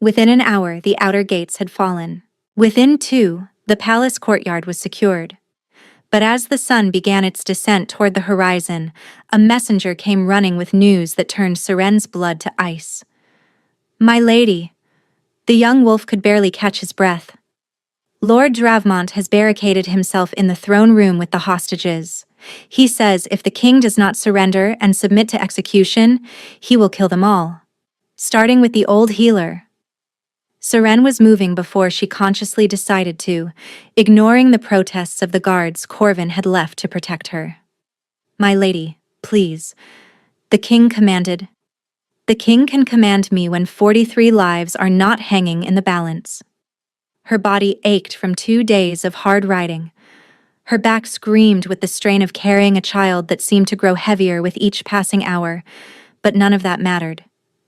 Within an hour, the outer gates had fallen. Within 2, the palace courtyard was secured. But as the sun began its descent toward the horizon, a messenger came running with news that turned Seren's blood to ice. "My lady." The young wolf could barely catch his breath. "Lord Dravmont has barricaded himself in the throne room with the hostages. He says if the king does not surrender and submit to execution, he will kill them all, starting with the old healer." Seren was moving before she consciously decided to, ignoring the protests of the guards Corvin had left to protect her. "My lady, please," the king commanded. "The king can command me when 43 lives are not hanging in the balance." Her body ached from 2 days of hard riding. Her back screamed with the strain of carrying a child that seemed to grow heavier with each passing hour, but none of that mattered.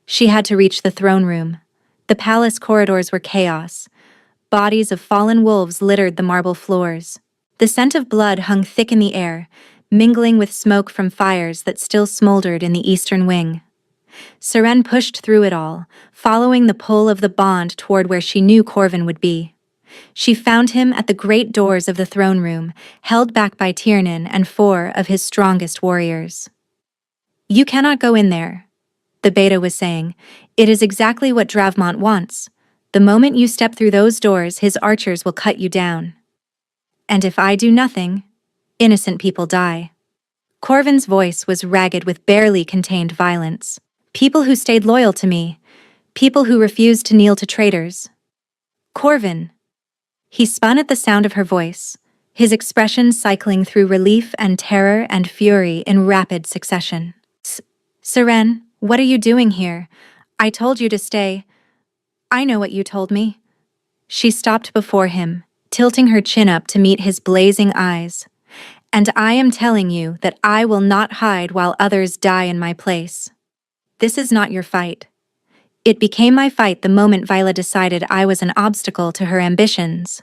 She had to reach the throne room. The palace corridors were chaos. Bodies of fallen wolves littered the marble floors. The scent of blood hung thick in the air, mingling with smoke from fires that still smoldered in the eastern wing. Seren pushed through it all, following the pull of the bond toward where she knew Corvin would be. She found him at the great doors of the throne room, held back by Tiernan and 4 of his strongest warriors. "You cannot go in there," the beta was saying. "It is exactly what Dravmont wants. The moment you step through those doors, his archers will cut you down. And if I do nothing, innocent people die." Corvin's voice was ragged with barely contained violence. "People who stayed loyal to me. People who refused to kneel to traitors." "Corvin." He spun at the sound of her voice, his expression cycling through relief and terror and fury in rapid succession. "Seren, what are you doing here? I told you to stay." "I know what you told me." She stopped before him, tilting her chin up to meet his blazing eyes. "And I am telling you that I will not hide while others die in my place. This is not your fight." It became my fight the moment Viola decided I was an obstacle to her ambitions.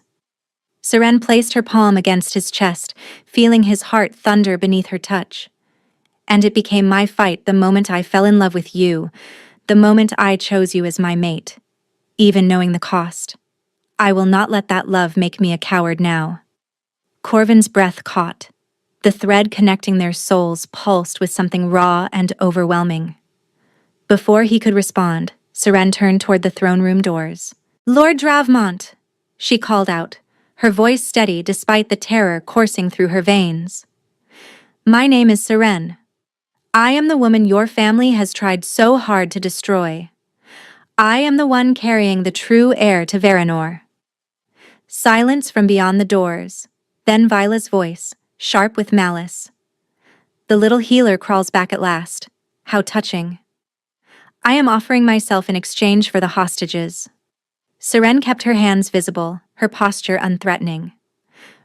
Seren placed her palm against his chest, feeling his heart thunder beneath her touch. "And it became my fight the moment I fell in love with you, the moment I chose you as my mate, even knowing the cost. I will not let that love make me a coward now." Corvin's breath caught. The thread connecting their souls pulsed with something raw and overwhelming. Before he could respond, Seren turned toward the throne room doors. "Lord Dravmont!" she called out, her voice steady despite the terror coursing through her veins. "My name is Seren. I am the woman your family has tried so hard to destroy. I am the one carrying the true heir to Varanor." Silence from beyond the doors, then Viola's voice, sharp with malice. "The little healer crawls back at last. How touching. I am offering myself in exchange for the hostages." Seren kept her hands visible, her posture unthreatening.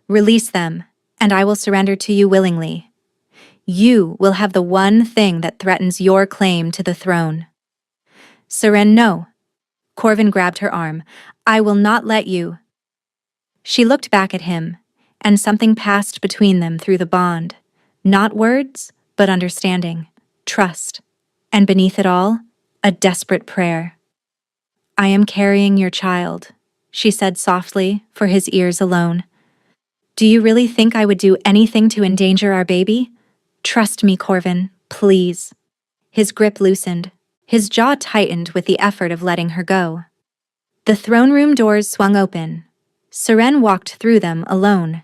"Release them, and I will surrender to you willingly. You will have the one thing that threatens your claim to the throne." "Seren, no." Corvin grabbed her arm. "I will not let you." She looked back at him, and something passed between them through the bond. Not words, but understanding, trust, and beneath it all, a desperate prayer. "I am carrying your child," she said softly, for his ears alone. "Do you really think I would do anything to endanger our baby? Trust me, Corvin, please." His grip loosened, his jaw tightened with the effort of letting her go. The throne room doors swung open. Seren walked through them alone.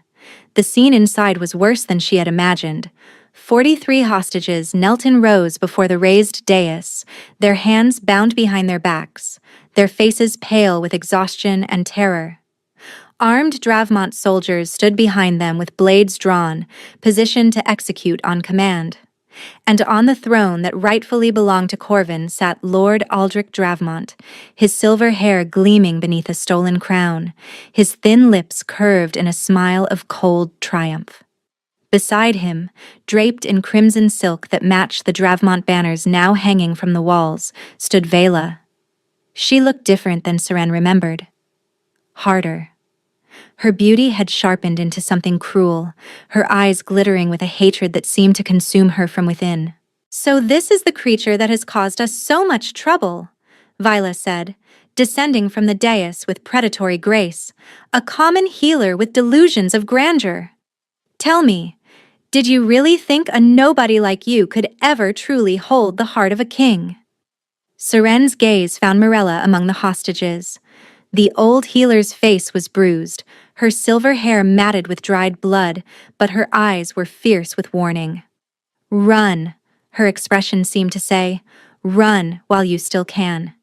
The scene inside was worse than she had imagined. 43 hostages knelt in rows before the raised dais, their hands bound behind their backs, their faces pale with exhaustion and terror. Armed Dravmont soldiers stood behind them with blades drawn, positioned to execute on command. And on the throne that rightfully belonged to Corvin sat Lord Aldrich Dravmont, his silver hair gleaming beneath a stolen crown, his thin lips curved in a smile of cold triumph. Beside him, draped in crimson silk that matched the Dravmont banners now hanging from the walls, stood Vela. She looked different than Seren remembered. Harder. Her beauty had sharpened into something cruel, her eyes glittering with a hatred that seemed to consume her from within. "So this is the creature that has caused us so much trouble," Viola said, descending from the dais with predatory grace, "a common healer with delusions of grandeur. Tell me, did you really think a nobody like you could ever truly hold the heart of a king?" Seren's gaze found Mirella among the hostages. The old healer's face was bruised, her silver hair matted with dried blood, but her eyes were fierce with warning. "Run," her expression seemed to say. "Run while you still can."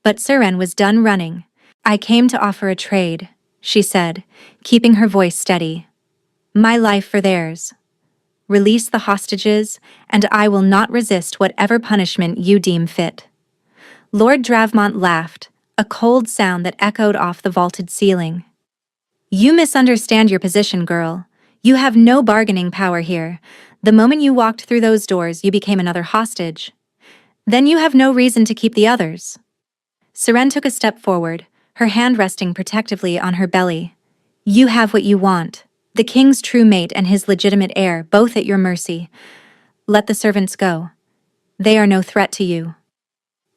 But Seren was done running. "I came to offer a trade," she said, keeping her voice steady. "My life for theirs. Release the hostages, and I will not resist whatever punishment you deem fit." Lord Dravmont laughed, a cold sound that echoed off the vaulted ceiling. You misunderstand your position, girl. You have no bargaining power here. The moment you walked through those doors, you became another hostage. Then you have no reason to keep the others. Seren took a step forward, her hand resting protectively on her belly. You have what you want. The king's true mate and his legitimate heir, both at your mercy. Let the servants go. They are no threat to you.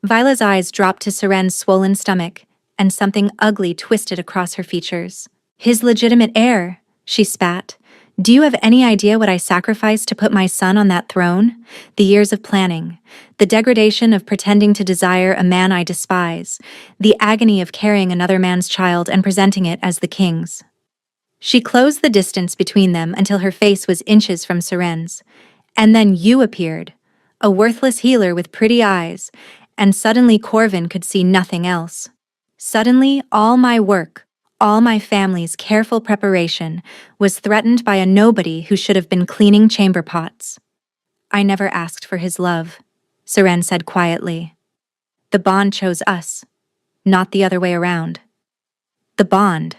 Vila's eyes dropped to Seren's swollen stomach, and something ugly twisted across her features. His legitimate heir, she spat. Do you have any idea what I sacrificed to put my son on that throne? The years of planning, the degradation of pretending to desire a man I despise, the agony of carrying another man's child and presenting it as the king's. She closed the distance between them until her face was inches from Seren's. And then you appeared, a worthless healer with pretty eyes, and suddenly Corvin could see nothing else. Suddenly, all my work, all my family's careful preparation, was threatened by a nobody who should have been cleaning chamber pots. I never asked for his love, Seren said quietly. The bond chose us, not the other way around. The bond.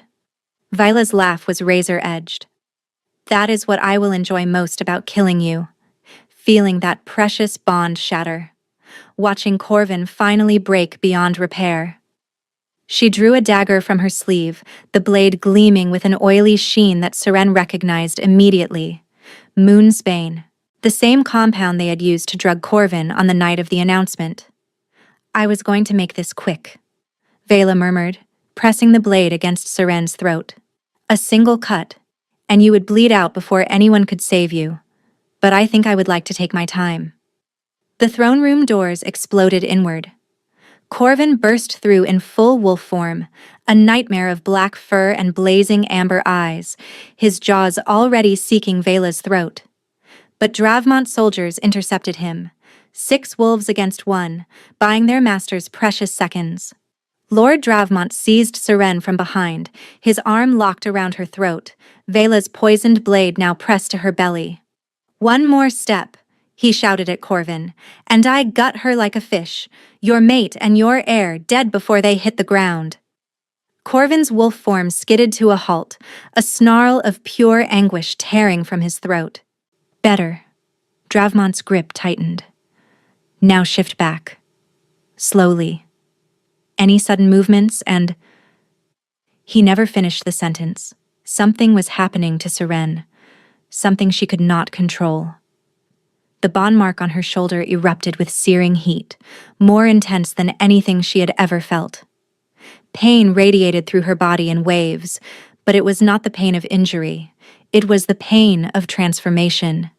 Vila's laugh was razor-edged. That is what I will enjoy most about killing you. Feeling that precious bond shatter. Watching Corvin finally break beyond repair. She drew a dagger from her sleeve, the blade gleaming with an oily sheen that Seren recognized immediately. Moonsbane, the same compound they had used to drug Corvin on the night of the announcement. I was going to make this quick, Vela murmured, pressing the blade against Seren's throat. A single cut, and you would bleed out before anyone could save you. But I think I would like to take my time. The throne room doors exploded inward. Corvin burst through in full wolf form, a nightmare of black fur and blazing amber eyes, his jaws already seeking Vela's throat. But Dravmont soldiers intercepted him, 6 wolves against 1, buying their masters precious seconds. Lord Dravmont seized Seren from behind, his arm locked around her throat, Vela's poisoned blade now pressed to her belly. One more step, he shouted at Corvin, and I gut her like a fish, your mate and your heir dead before they hit the ground. Corvin's wolf form skidded to a halt, a snarl of pure anguish tearing from his throat. Better. Dravmont's grip tightened. Now shift back. Slowly. Any sudden movements and... He never finished the sentence. Something was happening to Seren. Something she could not control. The bond mark on her shoulder erupted with searing heat, more intense than anything she had ever felt. Pain radiated through her body in waves, but it was not the pain of injury. It was the pain of transformation.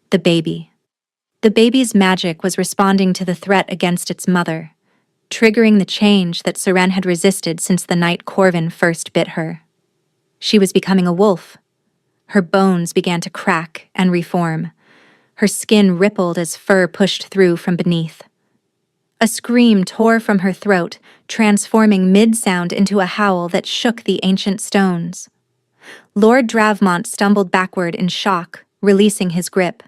The baby. The baby's magic was responding to the threat against its mother, triggering the change that Seren had resisted since the night Corvin first bit her. She was becoming a wolf. Her bones began to crack and reform. Her skin rippled as fur pushed through from beneath. A scream tore from her throat, transforming mid-sound into a howl that shook the ancient stones. Lord Dravmont stumbled backward in shock, releasing his grip.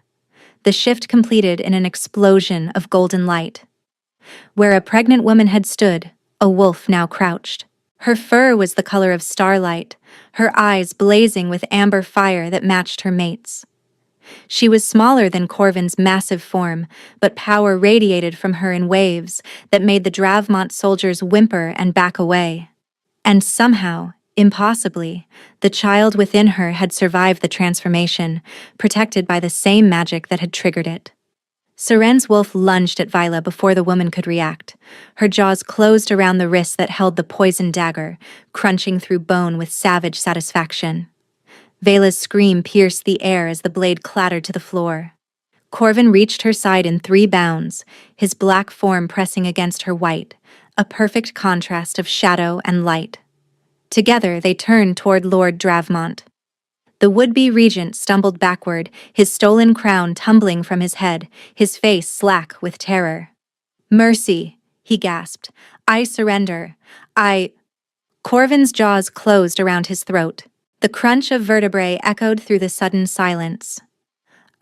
The shift completed in an explosion of golden light. Where a pregnant woman had stood, a wolf now crouched. Her fur was the color of starlight, her eyes blazing with amber fire that matched her mate's. She was smaller than Corvin's massive form, but power radiated from her in waves that made the Dravmont soldiers whimper and back away. And somehow, impossibly, the child within her had survived the transformation, protected by the same magic that had triggered it. Seren's wolf lunged at Vila before the woman could react. Her jaws closed around the wrist that held the poisoned dagger, crunching through bone with savage satisfaction. Vela's scream pierced the air as the blade clattered to the floor. Corvin reached her side in 3 bounds, his black form pressing against her white, a perfect contrast of shadow and light. Together they turned toward Lord Dravmont. The would-be regent stumbled backward, his stolen crown tumbling from his head, his face slack with terror. "Mercy," he gasped. "I surrender. Corvin's jaws closed around his throat. The crunch of vertebrae echoed through the sudden silence.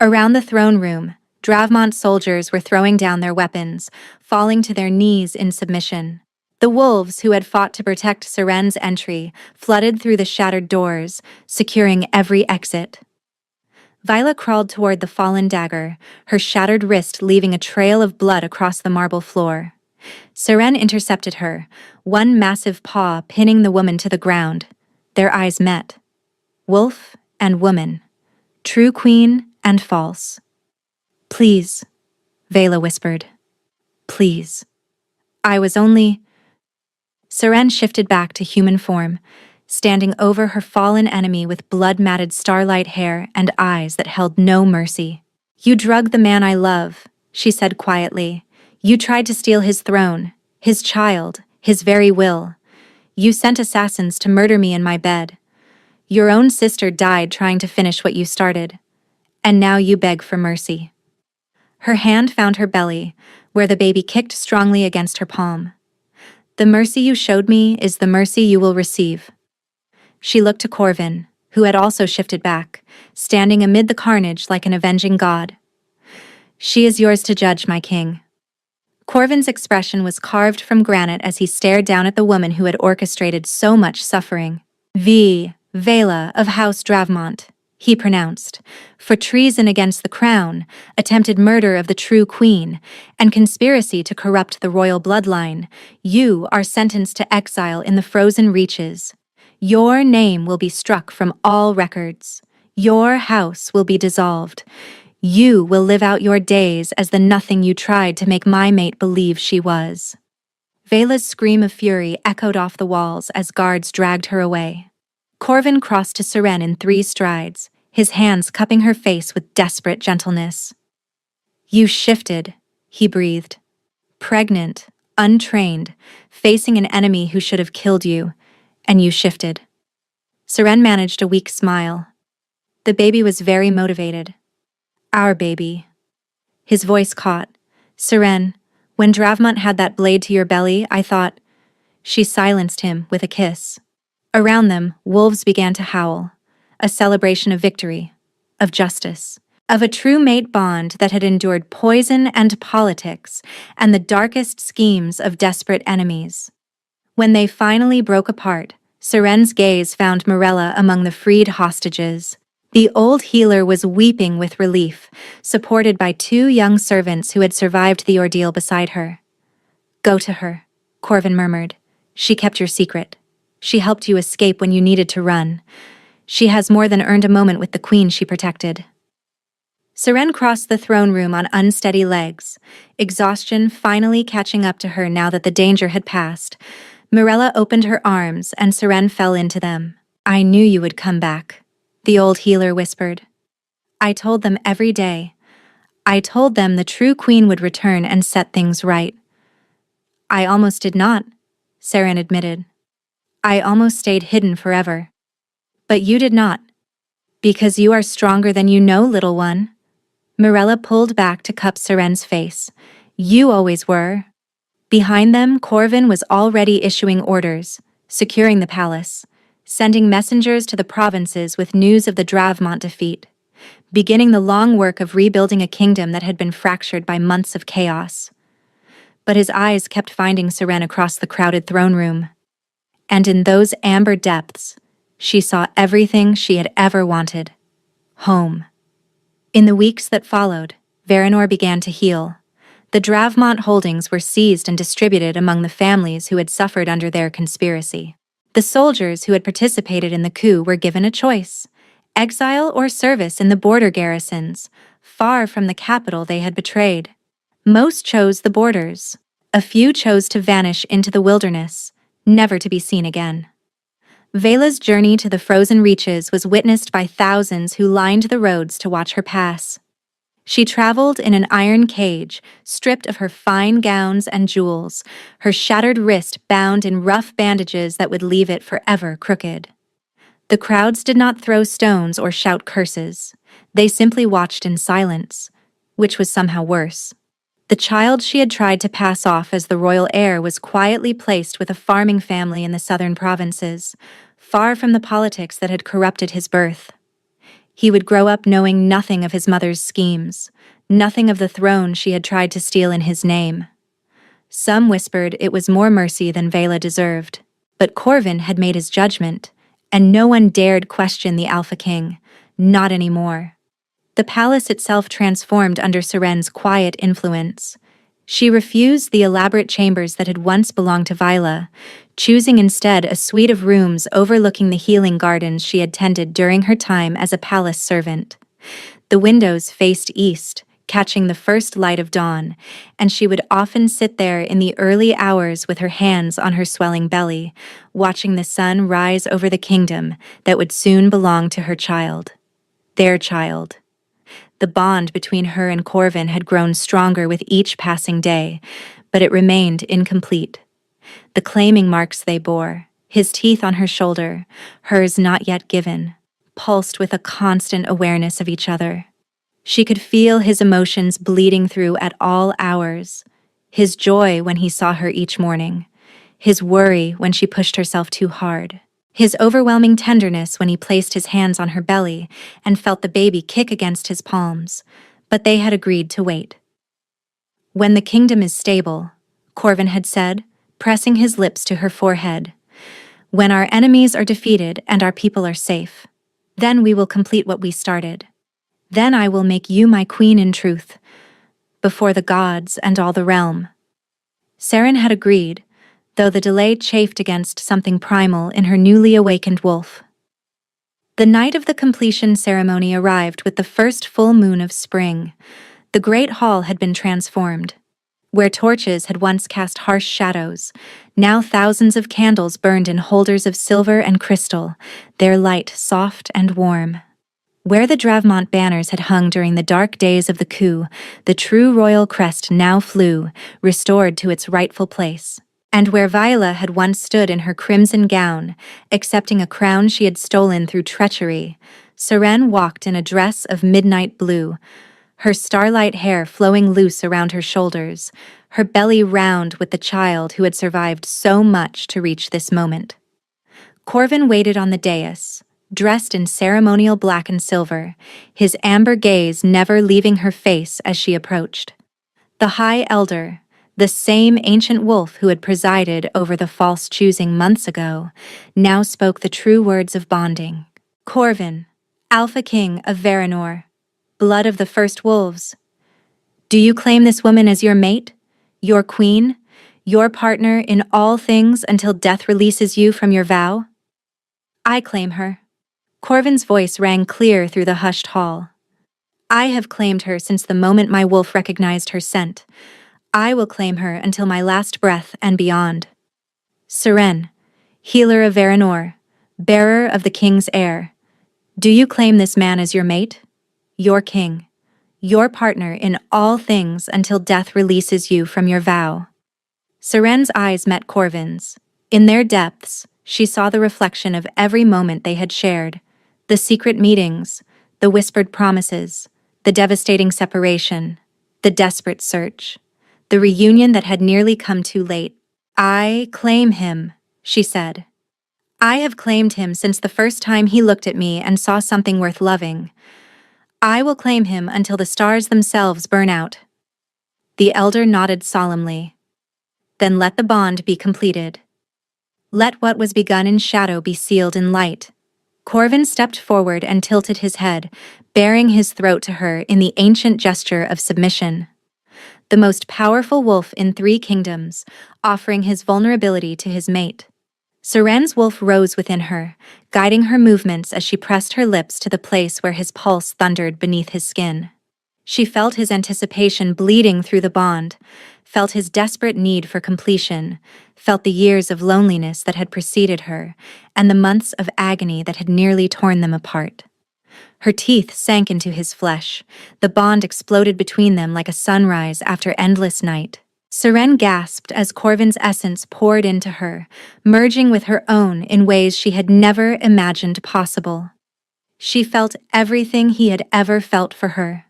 Around the throne room, Dravmont soldiers were throwing down their weapons, falling to their knees in submission. The wolves, who had fought to protect Seren's entry, flooded through the shattered doors, securing every exit. Viola crawled toward the fallen dagger, her shattered wrist leaving a trail of blood across the marble floor. Seren intercepted her, one massive paw pinning the woman to the ground. Their eyes met. Wolf and woman. True queen and false. "Please," Vela whispered. "Please. I was only—" Seren shifted back to human form, standing over her fallen enemy with blood-matted starlight hair and eyes that held no mercy. "You drugged the man I love," she said quietly. "You tried to steal his throne, his child, his very will. You sent assassins to murder me in my bed. Your own sister died trying to finish what you started. And now you beg for mercy." Her hand found her belly, where the baby kicked strongly against her palm. "The mercy you showed me is the mercy you will receive." She looked to Corvin, who had also shifted back, standing amid the carnage like an avenging god. "She is yours to judge, my king." Corvin's expression was carved from granite as he stared down at the woman who had orchestrated so much suffering. Vela of House Dravmont," he pronounced, "for treason against the crown, attempted murder of the true queen, and conspiracy to corrupt the royal bloodline, you are sentenced to exile in the frozen reaches. Your name will be struck from all records. Your house will be dissolved. You will live out your days as the nothing you tried to make my mate believe she was." Vela's scream of fury echoed off the walls as guards dragged her away. Corvin crossed to Seren in 3 strides, his hands cupping her face with desperate gentleness. "You shifted," he breathed. "Pregnant, untrained, facing an enemy who should have killed you, and you shifted." Seren managed a weak smile. The baby was very motivated. "Our baby." His voice caught. "Seren, when Dravmont had that blade to your belly, I thought—" She silenced him with a kiss. Around them, wolves began to howl, a celebration of victory, of justice, of a true mate bond that had endured poison and politics and the darkest schemes of desperate enemies. When they finally broke apart, Seren's gaze found Morella among the freed hostages. The old healer was weeping with relief, supported by 2 young servants who had survived the ordeal beside her. "Go to her," Corvin murmured. "She kept your secret. She helped you escape when you needed to run. She has more than earned a moment with the queen she protected." Seren crossed the throne room on unsteady legs, exhaustion finally catching up to her now that the danger had passed. Morella opened her arms and Seren fell into them. "I knew you would come back," the old healer whispered. "I told them every day. I told them the true queen would return and set things right." "I almost did not," Seren admitted. "I almost stayed hidden forever. But you did not. Because you are stronger than you know, little one." Morella pulled back to cup Seren's face. "You always were." Behind them, Corvin was already issuing orders, securing the palace, sending messengers to the provinces with news of the Dravmont defeat, beginning the long work of rebuilding a kingdom that had been fractured by months of chaos. But his eyes kept finding Seren across the crowded throne room. And in those amber depths, she saw everything she had ever wanted. Home. In the weeks that followed, Varanor began to heal. The Dravmont holdings were seized and distributed among the families who had suffered under their conspiracy. The soldiers who had participated in the coup were given a choice: exile or service in the border garrisons, far from the capital they had betrayed. Most chose the borders. A few chose to vanish into the wilderness, never to be seen again. Vela's journey to the frozen reaches was witnessed by thousands who lined the roads to watch her pass. She traveled in an iron cage, stripped of her fine gowns and jewels, her shattered wrist bound in rough bandages that would leave it forever crooked. The crowds did not throw stones or shout curses. They simply watched in silence, which was somehow worse. The child she had tried to pass off as the royal heir was quietly placed with a farming family in the southern provinces, far from the politics that had corrupted his birth. He would grow up knowing nothing of his mother's schemes, nothing of the throne she had tried to steal in his name. Some whispered it was more mercy than Vela deserved. But Corvin had made his judgment, and no one dared question the Alpha King. Not anymore. The palace itself transformed under Seren's quiet influence. She refused the elaborate chambers that had once belonged to Vila, choosing instead a suite of rooms overlooking the healing gardens she had tended during her time as a palace servant. The windows faced east, catching the first light of dawn, and she would often sit there in the early hours with her hands on her swelling belly, watching the sun rise over the kingdom that would soon belong to her child. Their child. The bond between her and Corvin had grown stronger with each passing day, but it remained incomplete. The claiming marks they bore, his teeth on her shoulder, hers not yet given, pulsed with a constant awareness of each other. She could feel his emotions bleeding through at all hours, his joy when he saw her each morning, his worry when she pushed herself too hard, his overwhelming tenderness when he placed his hands on her belly and felt the baby kick against his palms, but they had agreed to wait. "When the kingdom is stable," Corvin had said, pressing his lips to her forehead, "when our enemies are defeated and our people are safe, then we will complete what we started. Then I will make you my queen in truth, before the gods and all the realm." Seren had agreed, though the delay chafed against something primal in her newly awakened wolf. The night of the completion ceremony arrived with the first full moon of spring. The great hall had been transformed. Where torches had once cast harsh shadows, now thousands of candles burned in holders of silver and crystal, their light soft and warm. Where the Dravmont banners had hung during the dark days of the coup, the true royal crest now flew, restored to its rightful place. And where Viola had once stood in her crimson gown, accepting a crown she had stolen through treachery, Seren walked in a dress of midnight blue, her starlight hair flowing loose around her shoulders, her belly round with the child who had survived so much to reach this moment. Corvin waited on the dais, dressed in ceremonial black and silver, his amber gaze never leaving her face as she approached. The High Elder, the same ancient wolf who had presided over the false choosing months ago, now spoke the true words of bonding. "Corvin, Alpha King of Varanor, blood of the first wolves. Do you claim this woman as your mate, your queen, your partner in all things until death releases you from your vow?" "I claim her." Corvin's voice rang clear through the hushed hall. "I have claimed her since the moment my wolf recognized her scent. I will claim her until my last breath and beyond." "Seren, healer of Varanor, bearer of the king's heir, do you claim this man as your mate, your king, your partner in all things until death releases you from your vow?" Seren's eyes met Corvin's. In their depths, she saw the reflection of every moment they had shared. The secret meetings, the whispered promises, the devastating separation, the desperate search, the reunion that had nearly come too late. "I claim him," she said. "I have claimed him since the first time he looked at me and saw something worth loving. I will claim him until the stars themselves burn out." The elder nodded solemnly. "Then let the bond be completed. Let what was begun in shadow be sealed in light." Corvin stepped forward and tilted his head, baring his throat to her in the ancient gesture of submission. The most powerful wolf in 3 kingdoms, offering his vulnerability to his mate. Seren's wolf rose within her, guiding her movements as she pressed her lips to the place where his pulse thundered beneath his skin. She felt his anticipation bleeding through the bond, felt his desperate need for completion, felt the years of loneliness that had preceded her, and the months of agony that had nearly torn them apart. Her teeth sank into his flesh. The bond exploded between them like a sunrise after endless night. Seren gasped as Corvin's essence poured into her, merging with her own in ways she had never imagined possible. She felt everything he had ever felt for her.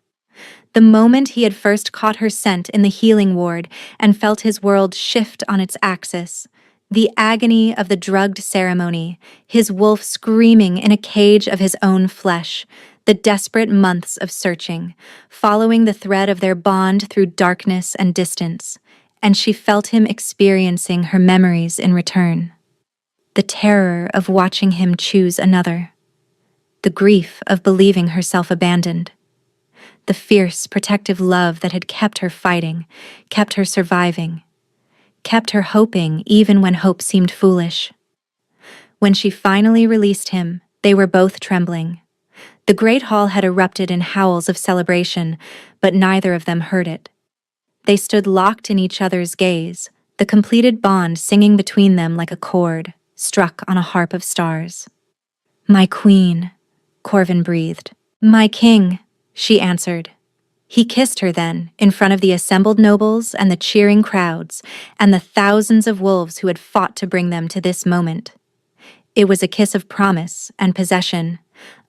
The moment he had first caught her scent in the healing ward and felt his world shift on its axis, the agony of the drugged ceremony, his wolf screaming in a cage of his own flesh, the desperate months of searching, following the thread of their bond through darkness and distance. and she felt him experiencing her memories in return. The terror of watching him choose another. The grief of believing herself abandoned. The fierce, protective love that had kept her fighting, kept her surviving, kept her hoping even when hope seemed foolish. When she finally released him, they were both trembling. The great hall had erupted in howls of celebration, but neither of them heard it. They stood locked in each other's gaze, the completed bond singing between them like a chord, struck on a harp of stars. "My queen," Corvin breathed. "My king," she answered. He kissed her then, in front of the assembled nobles and the cheering crowds, and the thousands of wolves who had fought to bring them to this moment. It was a kiss of promise and possession,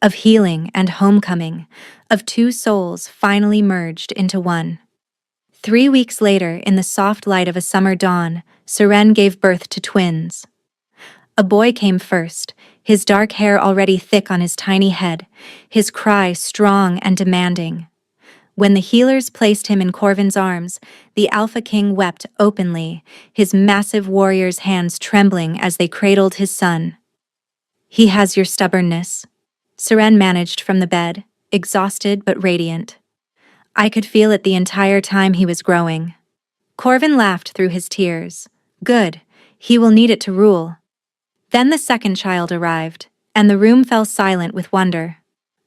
of healing and homecoming, of two souls finally merged into one. 3 weeks later, in the soft light of a summer dawn, Seren gave birth to twins. A boy came first, his dark hair already thick on his tiny head, his cry strong and demanding. When the healers placed him in Corvin's arms, the Alpha King wept openly, his massive warrior's hands trembling as they cradled his son. "He has your stubbornness," Seren managed from the bed, exhausted but radiant. "I could feel it the entire time he was growing." Corvin laughed through his tears. "Good, he will need it to rule." Then the second child arrived, and the room fell silent with wonder.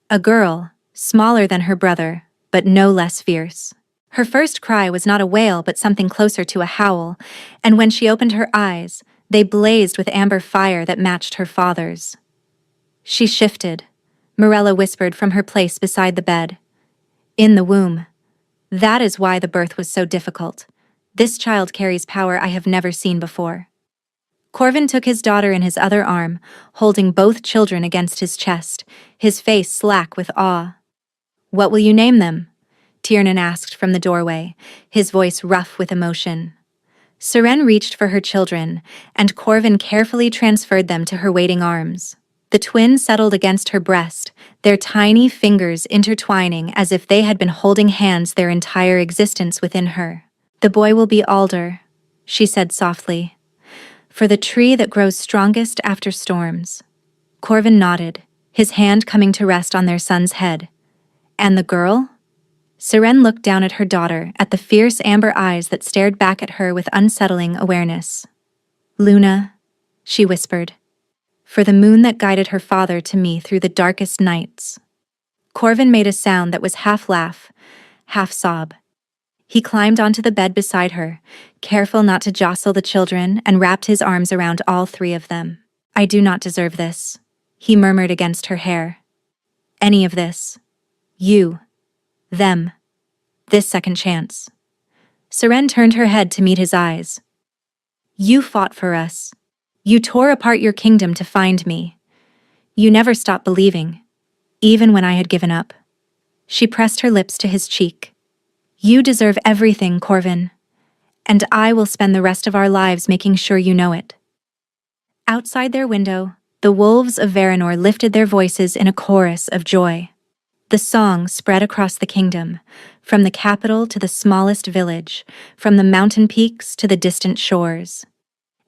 A girl, smaller than her brother, but no less fierce. Her first cry was not a wail but something closer to a howl, and when she opened her eyes, they blazed with amber fire that matched her father's. "She shifted," Morella whispered from her place beside the bed. "In the womb. That is why the birth was so difficult. This child carries power I have never seen before." Corvin took his daughter in his other arm, holding both children against his chest, his face slack with awe. "What will you name them?" Tiernan asked from the doorway, his voice rough with emotion. Seren reached for her children, and Corvin carefully transferred them to her waiting arms. The twins settled against her breast, their tiny fingers intertwining as if they had been holding hands their entire existence within her. "The boy will be Alder," she said softly, "for the tree that grows strongest after storms." Corvin nodded, his hand coming to rest on their son's head. "And the girl?" Seren looked down at her daughter, at the fierce amber eyes that stared back at her with unsettling awareness. "Luna," she whispered, "for the moon that guided her father to me through the darkest nights." Corvin made a sound that was half laugh, half sob. He climbed onto the bed beside her, careful not to jostle the children, and wrapped his arms around all three of them. "I do not deserve this," he murmured against her hair. "Any of this. You. Them. This second chance." Seren turned her head to meet his eyes. "You fought for us. You tore apart your kingdom to find me. You never stopped believing, even when I had given up." She pressed her lips to his cheek. "You deserve everything, Corvin, and I will spend the rest of our lives making sure you know it." Outside their window, the wolves of Varanor lifted their voices in a chorus of joy. The song spread across the kingdom, from the capital to the smallest village, from the mountain peaks to the distant shores.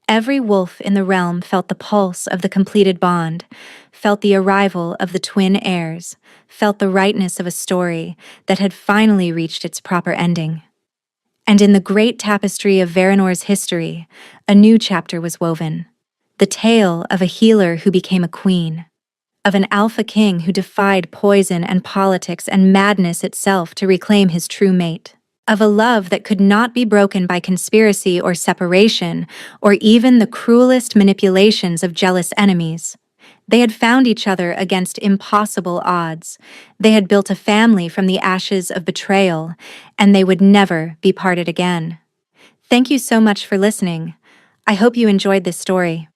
Every wolf in the realm felt the pulse of the completed bond, felt the arrival of the twin heirs, felt the rightness of a story that had finally reached its proper ending. And in the great tapestry of Varanor's history, a new chapter was woven. The tale of a healer who became a queen, of an alpha king who defied poison and politics and madness itself to reclaim his true mate, of a love that could not be broken by conspiracy or separation, or even the cruelest manipulations of jealous enemies. They had found each other against impossible odds. They had built a family from the ashes of betrayal, and they would never be parted again. Thank you so much for listening. I hope you enjoyed this story.